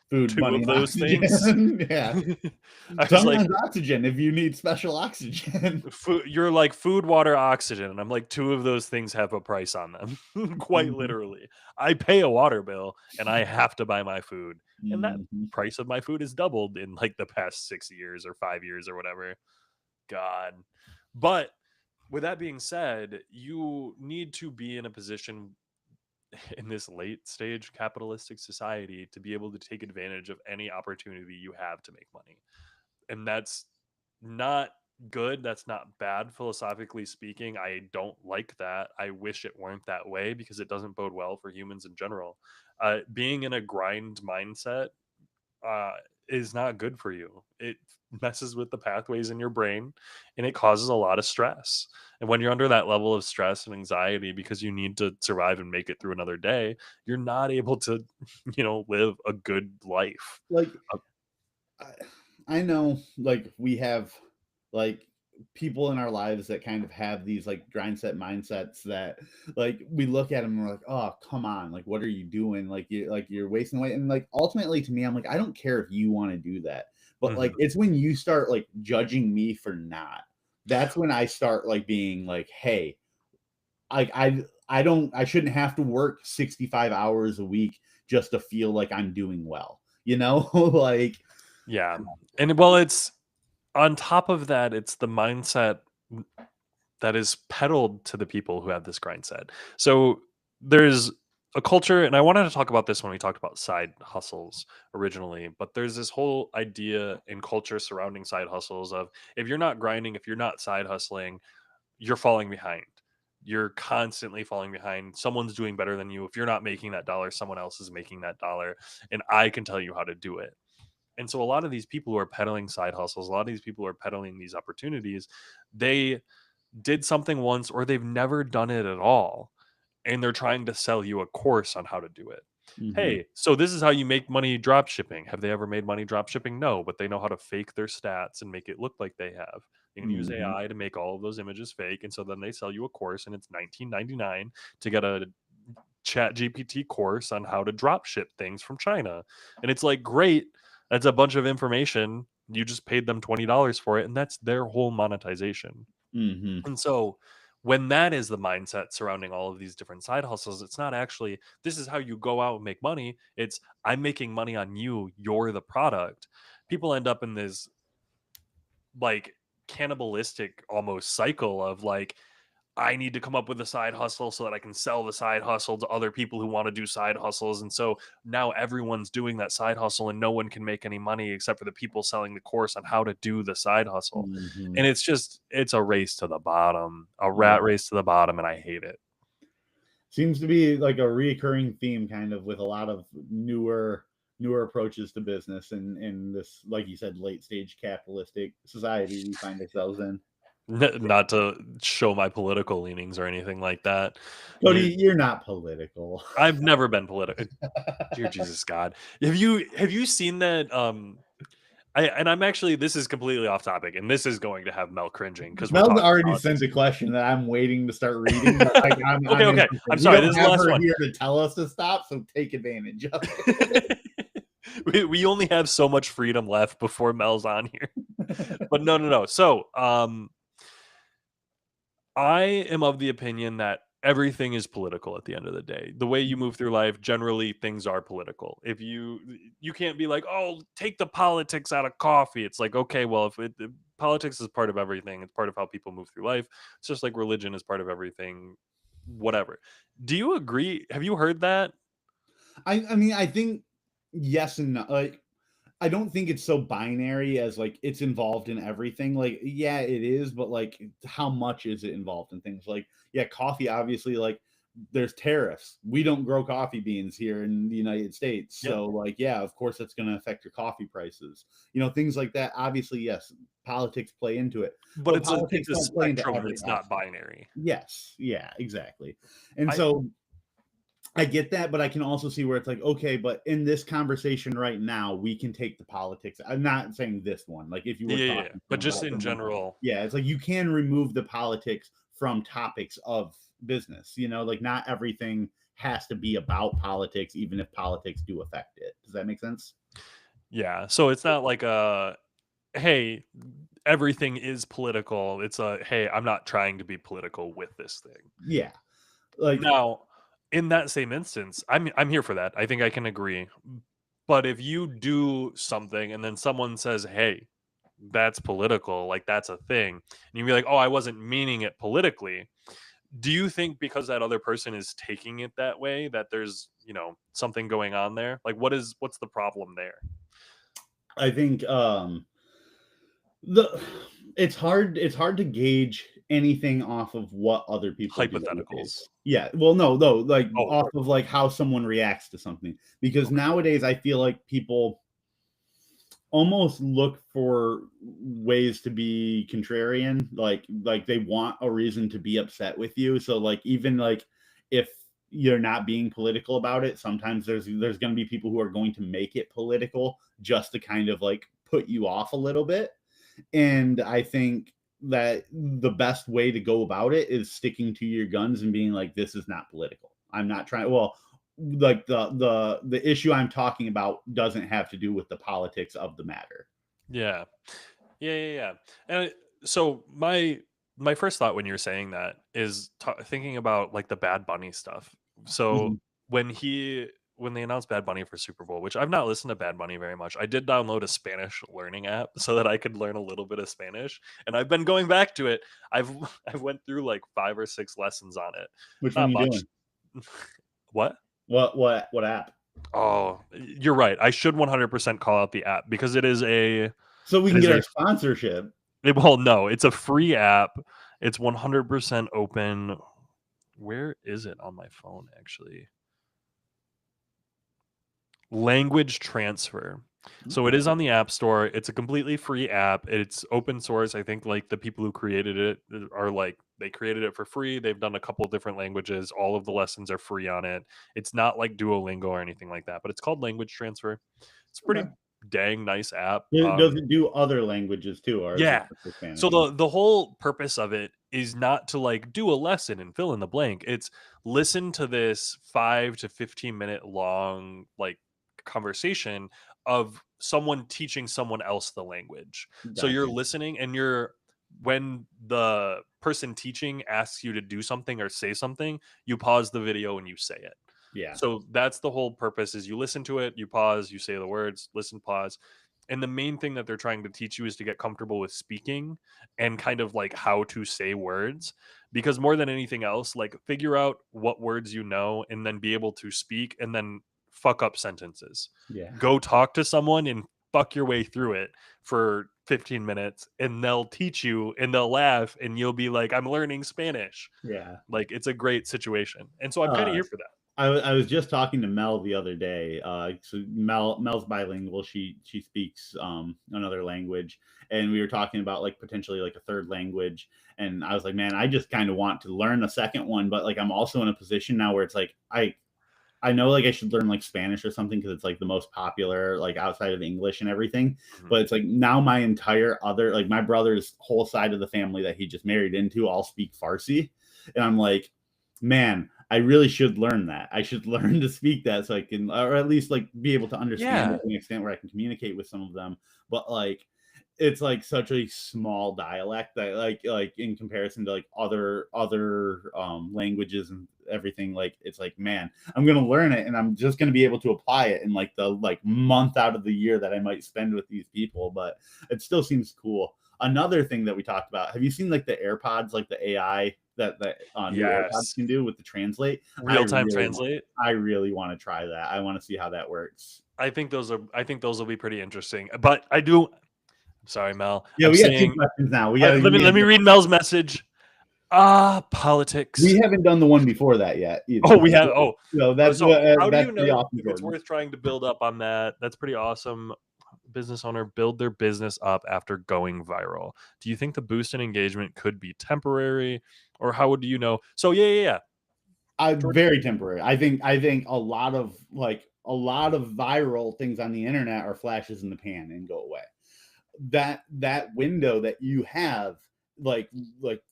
food,
two
money,
of
and
those things,
oxygen. Yeah.
I was like,
Sometimes oxygen if you need special oxygen.
food, you're like food, water, oxygen, and I'm like, two of those things have a price on them. Quite
Mhm.
literally, I pay a water bill and I have to buy my food, and that
Mhm.
price of my food has doubled in like the past 6 years or 5 years or whatever. God, but with that being said, you need to be in a position in this late stage capitalistic society to be able to take advantage of any opportunity you have to make money, and that's not good. That's not bad philosophically speaking. I don't like that. I wish it weren't that way because it doesn't bode well for humans in general. Being in a grind mindset uh, is not good for you. It messes with the pathways in your brain and it causes a lot of stress. And when you're under that level of stress and anxiety because you need to survive and make it through another day, you're not able to, live a good life.
Like
Uh,
I, I know, like we have like people in our lives that kind of have these like grind set mindsets that like we look at them and we're like, oh come on, like what are you doing? You're wasting away. And like ultimately to me, I'm like, I don't care if you want to do that, but like
mhm.
it's when you start like judging me for not. That's when I start like being like, hey, I shouldn't have to work 65 hours a week just to feel like I'm doing well. Like
Yeah. And well, it's on top of that, it's the mindset that is peddled to the people who have this grind set. So there's a culture, and I wanted to talk about this when we talked about side hustles originally, but there's this whole idea in culture surrounding side hustles of if you're not grinding, if you're not side hustling, you're falling behind. You're constantly falling behind. Someone's doing better than you. If you're not making that dollar, someone else is making that dollar, and I can tell you how to do it. And so a lot of these people who are peddling side hustles, a lot of these people who are peddling these opportunities, they did something once or they've never done it at all, and they're trying to sell you a course on how to do it.
mhm,
Hey, so this is how you make money drop shipping. Have they ever made money drop shipping? No, but they know how to fake their stats and make it look like they have. They can use
mhm,
AI to make all of those images fake, and so then they sell you a course and it's 19.99 to get a chat GPT course on how to drop ship things from China. And it's like, great, that's a bunch of information. You just paid them $20 for it, and that's their whole monetization.
mhm.
And so when that is the mindset surrounding all of these different side hustles, it's not actually this is how you go out and make money. It's I'm making money on you, you're the product. People end up in this like cannibalistic almost cycle of like I need to come up with a side hustle so that I can sell the side hustle to other people who want to do side hustles. And so now everyone's doing that side hustle and no one can make any money except for the people selling the course on how to do the side hustle.
Mhm.
And it's a race to the bottom, a rat
Yeah.
race to the bottom, and I hate it.
Seems to be like a recurring theme kind of with a lot of newer approaches to business and this, like you said, late stage capitalistic society we find ourselves in.
Not to show my political leanings or anything like that. You,
Cody, you're not political.
I've never been political. Dear Jesus God, have you seen that? I'm actually this is completely off topic, and this is going to have Mel cringing because we're
Mel's
talking
already sent
politics.
a question that I'm waiting to start reading, but like
Okay,
I'm
okay.
interested.
I'm
We
sorry. This
don't
is the
have
last
her
one.
here to tell us to stop, so take advantage of it.
We only have so much freedom left before Mel's on here. But no, no, no. So, I am of the opinion that everything is political at the end of the day. The way you move through life, generally things are political. If you can't be like, "Oh, take the politics out of coffee." It's like, okay, well, if politics is part of everything, it's part of how people move through life. It's just like religion is part of everything, whatever. Do you agree? Have you heard that?
I mean, I think yes and no. Like, I don't think it's so binary as like it's involved in everything. Like, yeah, it is, but like, how much is it involved in things? Like, yeah, coffee, obviously, like, there's tariffs. We don't grow coffee beans here in the United States.
Yeah.
So, like, yeah, of course, that's going to affect your coffee prices. Things like that. Obviously, yes, politics play into it,
But
but
it's
politics
a
don't play into
spectrum,
every
it's not
aspect.
binary.
Yes. Yeah, exactly. And
I
so I get that, but I can also see where it's like, okay, but in this conversation right now, we can take the politics. I'm not saying this one. Like if you were
yeah, yeah, yeah.
talking
But just
about
in
someone,
general,
yeah, it's like you can remove the politics from topics of business. Like not everything has to be about politics, even if politics do affect it. Does that make sense?
yeah. So it's not like a hey, everything is political. It's a hey, I'm not trying to be political with this thing.
Yeah. Like
Now, in that same instance, I'm here for that. I think I can agree. But if you do something and then someone says, "Hey, that's political," like that's a thing, and you be like, "Oh, I wasn't meaning it politically." Do you think because that other person is taking it that way that there's, something going on there? Like what's the problem there?
I think the it's hard to gauge anything off of what other people do nowadays.
Hypotheticals.
Yeah, well, no, like
Oh,
off of like how someone reacts to something. Because
okay.
nowadays I feel like people almost look for ways to be contrarian, like they want a reason to be upset with you. So like even like if you're not being political about it, sometimes there's going to be people who are going to make it political just to kind of like put you off a little bit. And I think that the best way to go about it is sticking to your guns and being like, this is not political. I'm not trying. Well, like the issue I'm talking about doesn't have to do with the politics of the matter.
Yeah. Yeah, yeah, yeah. And so my first thought when you're saying that is thinking about like the Bad Bunny stuff. So
Mhm.
when they announced Bad Bunny for Super Bowl, which I've not listened to Bad Bunny very much, I did download a Spanish learning app so that I could learn a little bit of Spanish, and I've been going back to it. I've I've went through like 5 or 6 lessons on it.
Which one are
Not
you
much.
doing?
What?
What app?
Oh, you're right. I should 100% call out the app because it
So we can
is
get
a
our sponsorship.
well, no, it's a free app. It's 100% open. Where is it on my phone, actually? Language transfer. So it
Okay.
is on the App Store. It's a completely free app. It's open source. I think like the people who created it are like they created it for free. They've done a couple different languages. All of the lessons are free on it. It's not like Duolingo or anything like that, but it's called Language Transfer. It's a
Okay.
pretty dang nice app.
Does it do other languages too, or is it
Yeah.
just the
So
Spanish one?
the whole purpose of it is not to like do a lesson and fill in the blank. It's listen to this 5 to 15-minute long like conversation of someone teaching someone else the language. So you're
Gotcha.
listening and you're when the person teaching asks you to do something or say something, you pause the video and you say it.
Yeah.
So that's the whole purpose, is you listen to it, you pause, you say the words, listen, pause. And the main thing that they're trying to teach you is to get comfortable with speaking and kind of like how to say words, because more than anything else, like figure out what words you know and then be able to speak and then fuck up sentences.
Yeah.
Go talk to someone and fuck your way through it for 15 minutes and they'll teach you and they'll laugh and you'll be like, I'm learning Spanish.
Yeah.
Like it's a great situation. And so I'm kind of
Uh,
here for that.
I was just talking to Mel the other day. So Mel's bilingual. She speaks another language, and we were talking about like potentially like a third language. And I was like, man, I just kind of want to learn a second one, but like I'm also in a position now where it's like I know like I should learn like Spanish or something because it's like the most popular like outside of English and everything.
Mhm.
But it's like now my entire other like my brother's whole side of the family that he just married into all speak Farsi, and I'm like, man, I really should learn that. I should learn to speak that so I can, or at least like be able to understand
Yeah.
it to an extent where I can communicate with some of them. But like it's like such a small dialect that like in comparison to like other languages and everything, like it's like, man, I'm gonna learn it and I'm just gonna be able to apply it in like the like month out of the year that I might spend with these people. But it still seems cool. Another thing that we talked about, have you seen like the AirPods, like the AI that new AirPods
Yes.
can do with the translate?
Real time translate.
I really want to try that. I want to see how that works.
I think those will be pretty interesting. But I do, sorry, Mel.
Yeah,
I'm
we got two
saying,
questions now. We got
let me read Mel's message.
we
Politics.
haven't done the one before that yet
Oh,
either.
we have. Oh,
So
so how do
that's
you
pretty
know
awesome,
if it's
Jordan.
worth trying to build up on that? That's pretty awesome. Business owner build their business up after going viral. Do you think the boost in engagement could be temporary, or how would you know? So yeah. Jordan.
Very temporary. I think a lot of viral things on the internet are flashes in the pan and go away. That window that you have, like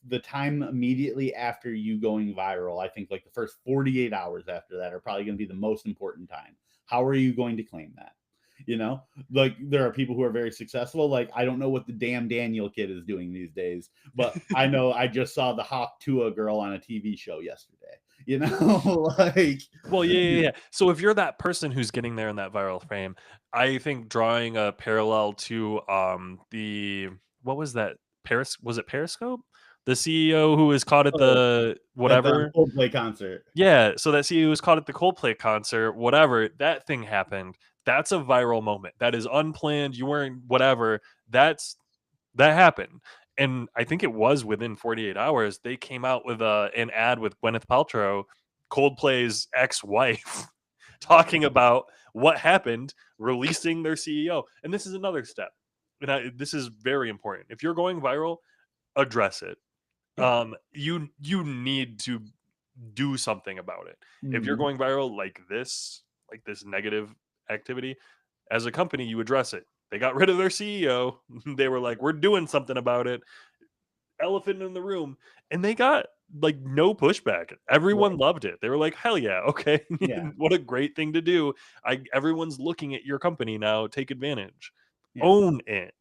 the time immediately after you going viral, I think like the first 48 hours after that are probably going to be the most important time. How are you going to claim that? You know, like there are people who are very successful. Like I don't know what the damn Daniel kid is doing these days, but I know I just saw the Hawk Tua girl on a TV show yesterday. You know, like
Well, yeah. So if you're that person who's getting there in that viral frame, I think drawing a parallel to the, what was that? Was it Periscope? The CEO who was caught at
oh,
the
at the
whatever.
Coldplay concert.
Yeah, so that CEO was caught at the Coldplay concert, whatever, that thing happened. That's a viral moment. That is unplanned. You weren't whatever. That happened. And I think it was within 48 hours they came out with an ad with Gwyneth Paltrow, Coldplay's ex-wife, talking about what happened, releasing their CEO. And this is another step. And this is very important. If you're going viral, address it.
Yeah.
You need to do something about it. If you're
Mhm.
going viral like this negative activity, as a company, you address it. They got rid of their CEO. They were like, we're doing something about it. Elephant in the room. And they got like no pushback. Everyone
Right.
loved it. They were like, hell yeah, okay.
Yeah.
What a great thing to do. Everyone's looking at your company now. Take advantage.
Yeah.
Own it.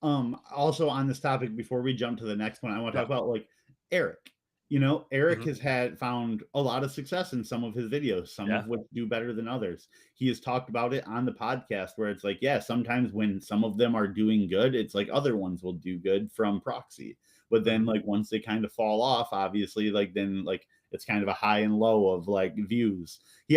Also on this topic, before we jump to the next one, I want to
Yeah.
talk about like Eric. You know, Eric
Mhm.
has had found a lot of success in some of his videos, some
Yeah.
of which do better than others. He has talked about it on the podcast where it's like, yeah, sometimes when some of them are doing good, it's like other ones will do good from proxy. But then
Mhm.
like once they kind of fall off, obviously, like then like it's kind of a high and low of like views. He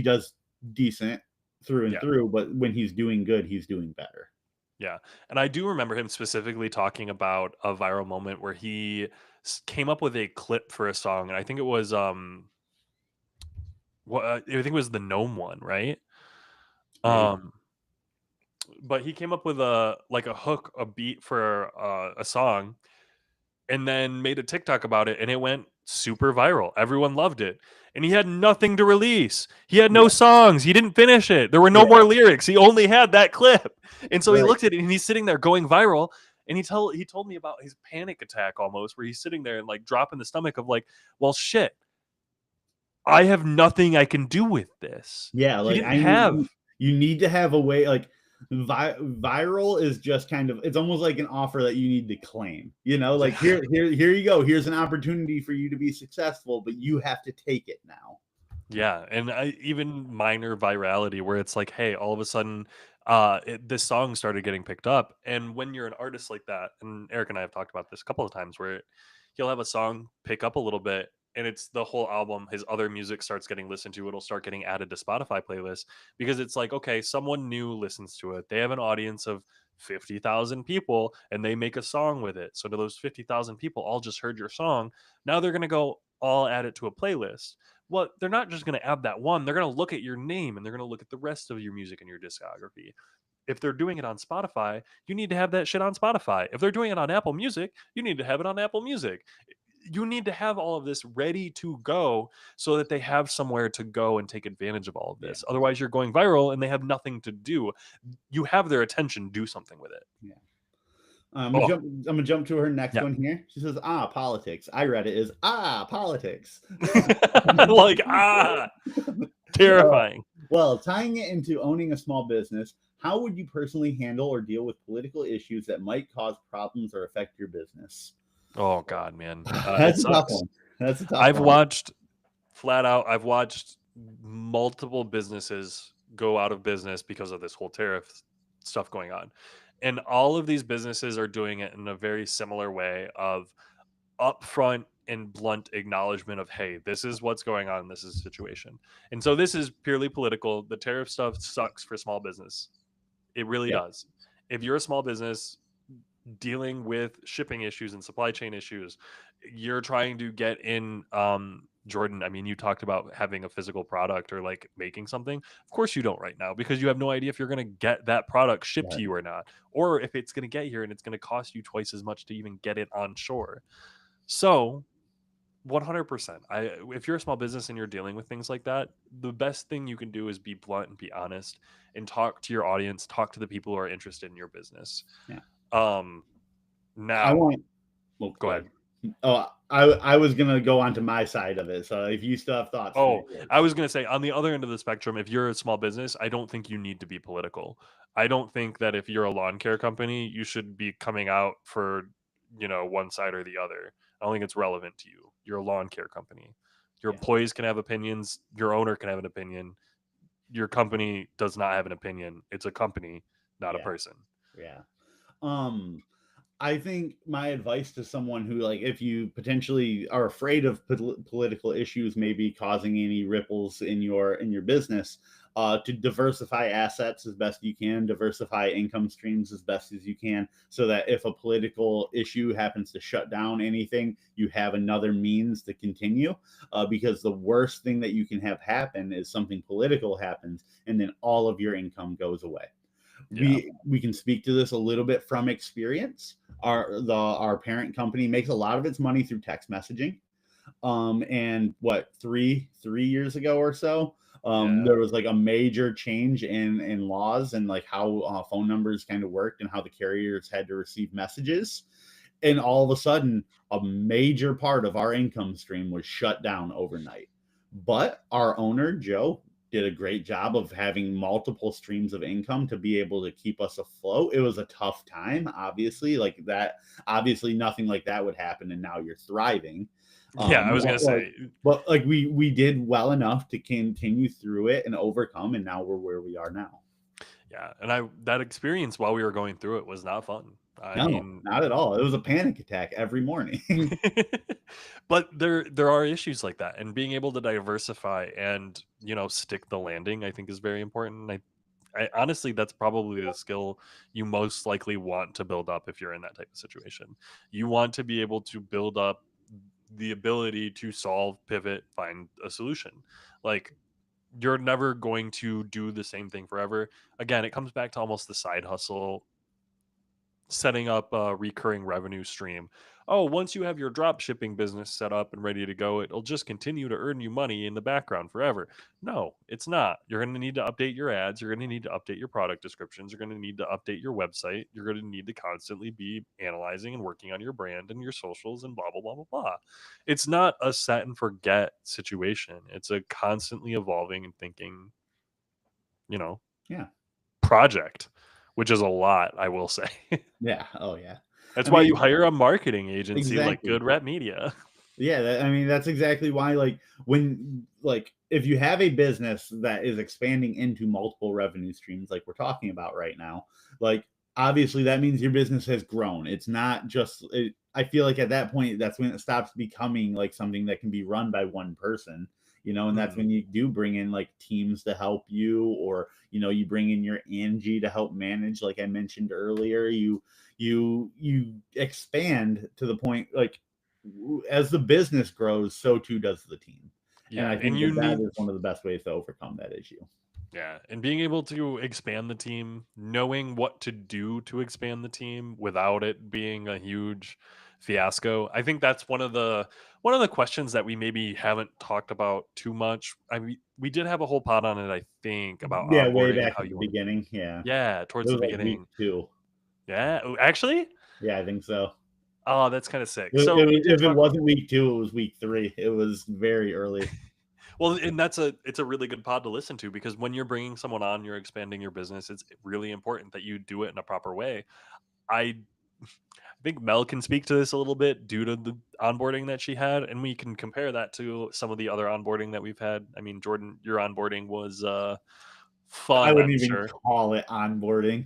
does decent through and
Yeah.
through, but when he's doing good, he's doing better.
Yeah. And I do remember him specifically talking about a viral moment where he came up with a clip for a song. And I think it was, I think it was the Gnome one, right?
Maybe.
Um, but he came up with a hook, a beat for a song, and then made a TikTok about it, and it went super viral. Everyone loved it, and he had nothing to release. He had no
Yeah.
songs. He didn't finish it. There were no
Yeah.
more lyrics. He only had that clip, and so he
Right.
looked at it, and he's sitting there going viral. And he told me about his panic attack almost, where he's sitting there and like dropping the stomach of like, well, shit, I have nothing I can do with this.
Yeah,
He
like
didn't
I need
have.
you need to have a way like Viral is just kind of, it's almost like an offer that you need to claim, like here you go, here's an opportunity for you to be successful, but you have to take it now.
Yeah, and even minor virality where it's like, hey, all of a sudden, this song started getting picked up, and when you're an artist like that, and Eric and I have talked about this a couple of times, where he'll have a song pick up a little bit, and it's the whole album. His other music starts getting listened to. It'll start getting added to Spotify playlists because it's like, okay, someone new listens to it. They have an audience of 50,000 people, and they make a song with it. So to those 50,000 people, all just heard your song. Now they're gonna go all add it to a playlist. Well, they're not just going to add that one. They're going to look at your name and they're going to look at the rest of your music and your discography. If they're doing it on Spotify, you need to have that shit on Spotify. If they're doing it on Apple Music, you need to have it on Apple Music. You need to have all of this ready to go so that they have somewhere to go and take advantage of all of
Yeah.
this. Otherwise, you're going viral and they have nothing to do. You have their attention, do something with it.
Yeah. I'm
Oh,
gonna jump to her next
yeah.
one here. She says, politics. I read it as politics.
Like,
Uh,
terrifying.
well, tying it into owning a small business, how would you personally handle or deal with political issues that might cause problems or affect your business?
Oh, God, man. It
That's a tough
sucks.
one. That's a tough
I've
one.
watched flat out, I've watched multiple businesses go out of business because of this whole tariff stuff going on. And all of these businesses are doing it in a very similar way of upfront and blunt acknowledgement of, hey, this is what's going on, this is the situation. And so this is purely political. The tariff stuff sucks for small business. It really
Yeah.
does. If you're a small business dealing with shipping issues and supply chain issues, you're trying to get in, Jordan, I mean, you talked about having a physical product or like making something. Of course you don't right now because you have no idea if you're going to get that product shipped to
Right.
you or not, or if it's going to get here and it's going to cost you twice as much to even get it on shore. So 100%. If you're a small business and you're dealing with things like that, the best thing you can do is be blunt and be honest and talk to your audience, talk to the people who are interested in your business.
Yeah.
Um,
I
now,
want. Well,
go
go
ahead.
ahead. Oh, I was gonna go on to my side of it. So if you still have thoughts, finish
Oh, I
yours.
was going to say on the other end of the spectrum, if you're a small business, I don't think you need to be political. I don't think that if you're a lawn care company, you should be coming out for, one side or the other. I don't think it's relevant to you. You're a lawn care company. Your
Yeah.
employees can have opinions, your owner can have an opinion. Your company does not have an opinion. It's a company, not a
Yeah.
person.
Yeah. Um, I think my advice to someone who, like, if you potentially are afraid of political issues maybe causing any ripples in your business, to diversify assets as best you can, diversify income streams as best as you can, so that if a political issue happens to shut down anything, you have another means to continue. Because the worst thing that you can have happen is something political happens, and then all of your income goes away.
Yeah.
We can speak to this a little bit from experience. Our parent company makes a lot of its money through text messaging. And what, 3 years ago or so,
Yeah.
there was like a major change in laws and like how phone numbers kind of worked and how the carriers had to receive messages. And all of a sudden, a major part of our income stream was shut down overnight. But our owner, Joe, did a great job of having multiple streams of income to be able to keep us afloat. It was a tough time, obviously, like that. Obviously, nothing like that would happen, and now you're thriving.
Yeah. I was going to
Like,
say,
but like we did well enough to continue through it and overcome, and now we're where we are now.
yeah. And that experience while we were going through it was not fun. I
No,
mean,
not at all. It was a panic attack every morning.
but there are issues like that, and being able to diversify and stick the landing, I think, is very important. I honestly, that's probably the skill you most likely want to build up if you're in that type of situation. You want to be able to build up the ability to solve, pivot, find a solution. Like, you're never going to do the same thing forever. Again, it comes back to almost the side hustle, setting up a recurring revenue stream. Oh, once you have your drop shipping business set up and ready to go, it'll just continue to earn you money in the background forever. No, it's not. You're going to need to update your ads. You're going to need to update your product descriptions. You're going to need to update your website. You're going to need to constantly be analyzing and working on your brand and your socials and blah, blah, blah, blah, blah. It's not a set and forget situation. It's a constantly evolving and thinking, you know,
Yeah.
project. which is a lot, I will say.
Yeah. Oh yeah.
That's
I
why you
mean,
hire a marketing agency like
exactly.
Good Rep Media.
Yeah, I mean that's exactly why. Like when, like if you have a business that is expanding into multiple revenue streams, like we're talking about right now, like obviously that means your business has grown. It's not just. I feel like at that point, that's when it stops becoming like something that can be run by one person. And that's
Mhm.
when you do bring in like teams to help you, or you bring in your Angie to help manage. Like I mentioned earlier, you expand to the point like as the business grows, so too does the team. And
Yeah,
I
and
think
you
that that
need
is one of the best ways to overcome that issue.
yeah, and being able to expand the team, knowing what to do to expand the team without it being a huge fiasco. I think that's one of the questions that we maybe haven't talked about too much. I mean, we did have a whole pod on it, I think, about
Yeah, way
onboarding and
back
how
at the
you want to.
beginning. Yeah.
Yeah,
It
towards the
was like week
beginning.
2.
Yeah, actually.
Yeah, I think so.
Oh, that's kind of sick.
It
So we
was,
did
if it
talk about.
wasn't week 2, it was week 3. It was very early.
Well, and it's a really good pod to listen to because when you're bringing someone on, you're expanding your business. It's really important that you do it in a proper way. I think Mel can speak to this a little bit due to the onboarding that she had, and we can compare that to some of the other onboarding that we've had. I mean, Jordan, your onboarding was
I
fun,
wouldn't
I'm
even
sure.
call it onboarding.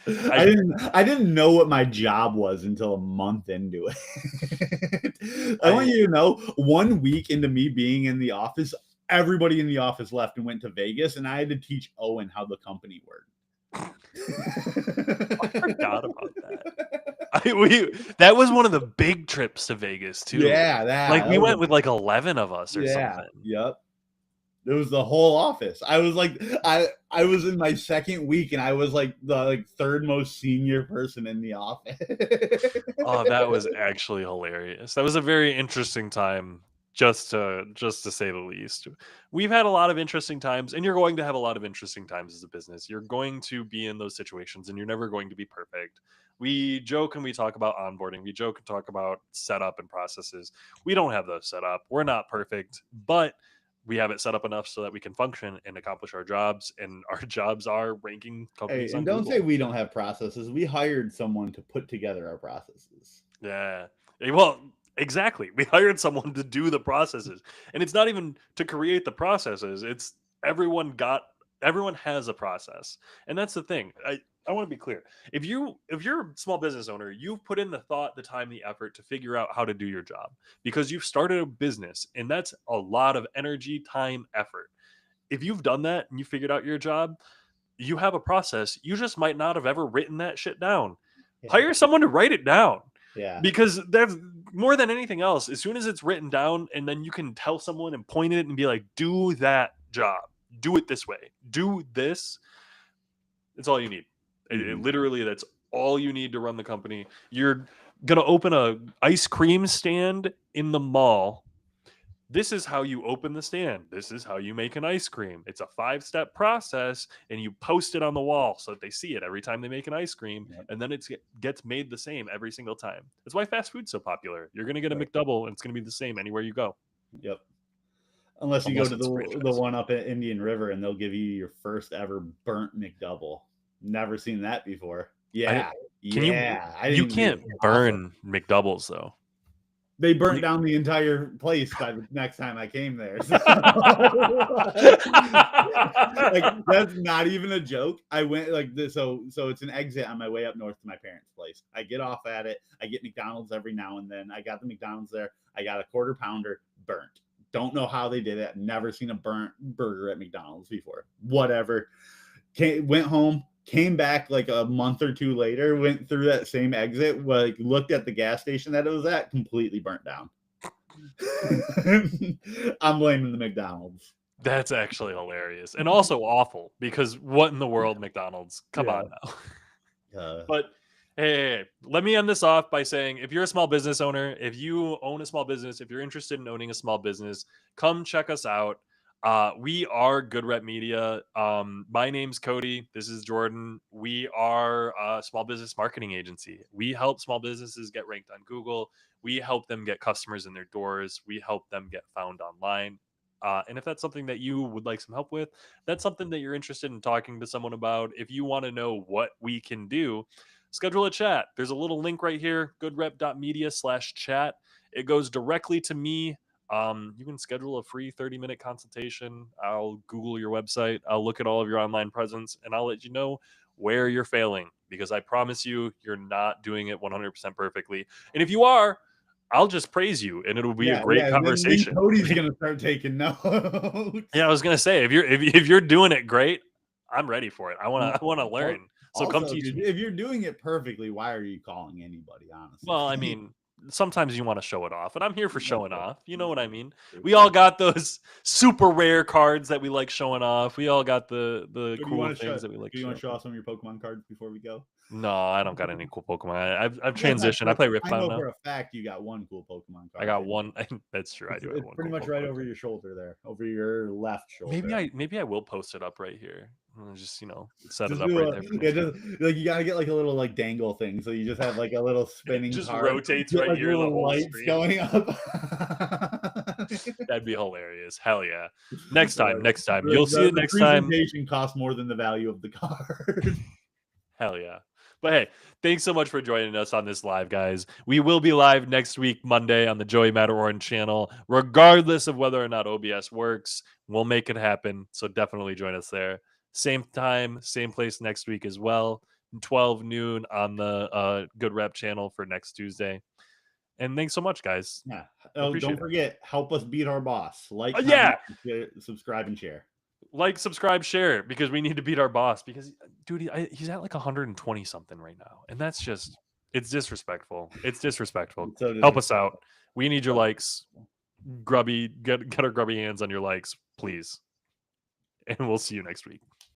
I
I
didn't I didn't know what my job was until a month into it. I want
I
you to know, 1 week into me being in the office, everybody in the office left and went to Vegas, and I had to teach Owen how the company worked.
I forgot about that. That was one of the big trips to Vegas too.
Yeah,
Like
that
we
was
went with like 11 of us or
yeah,
something.
yep. It was the whole office. I was like, I was in my second week, and I was like the third most senior person in the office.
Oh, that was actually hilarious. That was a very interesting time, just to say the least. We've had a lot of interesting times, and you're going to have a lot of interesting times as a business. You're going to be in those situations, and you're never going to be perfect. We joke and we talk about onboarding. We joke and talk about setup and processes. We don't have those set up. We're not perfect, but we have it set up enough so that we can function and accomplish our jobs. And our jobs are ranking
Hey,
companies
and
on
don't say
Google.
we don't have processes. We hired someone to put together our processes.
Yeah. Well, exactly. We hired someone to do the processes. And it's not even to create the processes. It's everyone got everyone has a process. And that's the thing. I want to be clear. If you're a small business owner, you've put in the thought, the time, the effort to figure out how to do your job because you've started a business and that's a lot of energy, time, effort. If you've done that and you figured out your job, you have a process. You just might not have ever written that shit down.
Yeah,
Hire someone to write it down
yeah.
because that's more than anything else. As soon as it's written down, and then you can tell someone and point it and be like, do that job, do it this way, do this. It's all you need. It
Mhm.
literally, that's all you need to run the company. You're gonna open a ice cream stand in the mall. This is how you open the stand. This is how you make an ice cream. It's a 5-step process, and you post it on the wall so that they see it every time they make an ice cream,
Yep.
and then it gets made the same every single time. That's why fast food's so popular. You're going to get a
Right.
McDouble, and it's going to be the same anywhere you go,
Yep. Unless you go
unless
to
it's a
the
franchise.
one up at Indian River, and they'll give you your first ever burnt McDouble. Never seen that before.
I didn't,
Yeah,
can you?
yeah. I
You
didn't even think it
can't
was possible.
burn McDoubles though.
They burnt
You-
down the entire place by the next time I came there. So, like that's not even a joke. I went like this, so it's an exit on my way up north to my parents' place. I get off at it. I get McDonald's every now and then. I got the McDonald's there. I got a quarter pounder burnt. Don't know how they did it. Never seen a burnt burger at McDonald's before. Whatever. Went home, came back like a month or two later, went through that same exit, like looked at the gas station that it was at, completely burnt down. I'm blaming the McDonald's.
That's actually hilarious and also awful because what in the world, McDonald's? Come
Yeah.
on now.
Uh,
But hey, let me end this off by saying if you're a small business owner, if you own a small business, if you're interested in owning a small business, come check us out. We are Good Rep Media. My name's Cody. This is Jordan. We are a small business marketing agency. We help small businesses get ranked on Google. We help them get customers in their doors. We help them get found online. And if that's something that you would like some help with, that's something that you're interested in talking to someone about. If you want to know what we can do, schedule a chat. There's a little link right here, goodrep.media/chat. It goes directly to me. You can schedule a free 30-minute consultation. I'll Google your website. I'll look at all of your online presence, and I'll let you know where you're failing, because I promise you, you're not doing it 100% perfectly. And if you are, I'll just praise you, and it'll be a
Yeah,
great
yeah. Then
conversation.
Cody's gonna start taking notes.
Yeah, I was gonna say, if you're doing it great, I'm ready for it. I wanna learn. So come
Also,
teach
dude,
me.
if you're doing it perfectly, why are you calling anybody?
Well, I
Honestly,
mean, sometimes you want to show it off, and I'm here for
that's
showing
true.
off. You know what I
That's
mean?
true.
We all got those super rare cards that we like showing off. We all got the
So do you
cool
want to show?
things that we like
Do you want
showing
to show
off.
off some of your Pokemon cards before we go?
No, I don't got any cool Pokemon. I've
You guys have.
transitioned. I play
I
Riftbound
know
now.
for a fact you got one cool Pokemon
I
card.
got one. That's true. I do have
It's
one
pretty
cool
much right
Pokemon
over
card.
your shoulder there, over your left shoulder.
Maybe I will post it up right here. And just set it
Just
up
do
right
a
there for
yeah,
next week.
just like you gotta get like a little like dangle thing. So you just have like a little
And it
spinning
just
card.
rotates
Get
right
like
here the
little
whole
lights
screen.
going up.
That'd be hilarious. Hell yeah. Next time,
The,
next time. You'll see it
the
next time.
presentation costs more than the value of the card.
Hell yeah. But hey, thanks so much for joining us on this live, guys. We will be live next week, Monday, on the Joey Matterhorn channel, regardless of whether or not OBS works. We'll make it happen. So definitely join us there. Same time, same place next week as well. 12 noon on the Good Rep channel for next Tuesday. And thanks so much, guys.
Yeah.
I
Oh,
appreciate
don't
it.
forget, help us beat our boss. Like,
Yeah.
comment, subscribe, and share.
Like, subscribe, share, because we need to beat our boss. Because, dude, he's at like 120 something right now, and that's just it's disrespectful. It's disrespectful.
It's so
Help us out.
disrespectful.
We need your likes. Grubby, get our grubby hands on your likes, please. And we'll see you next week.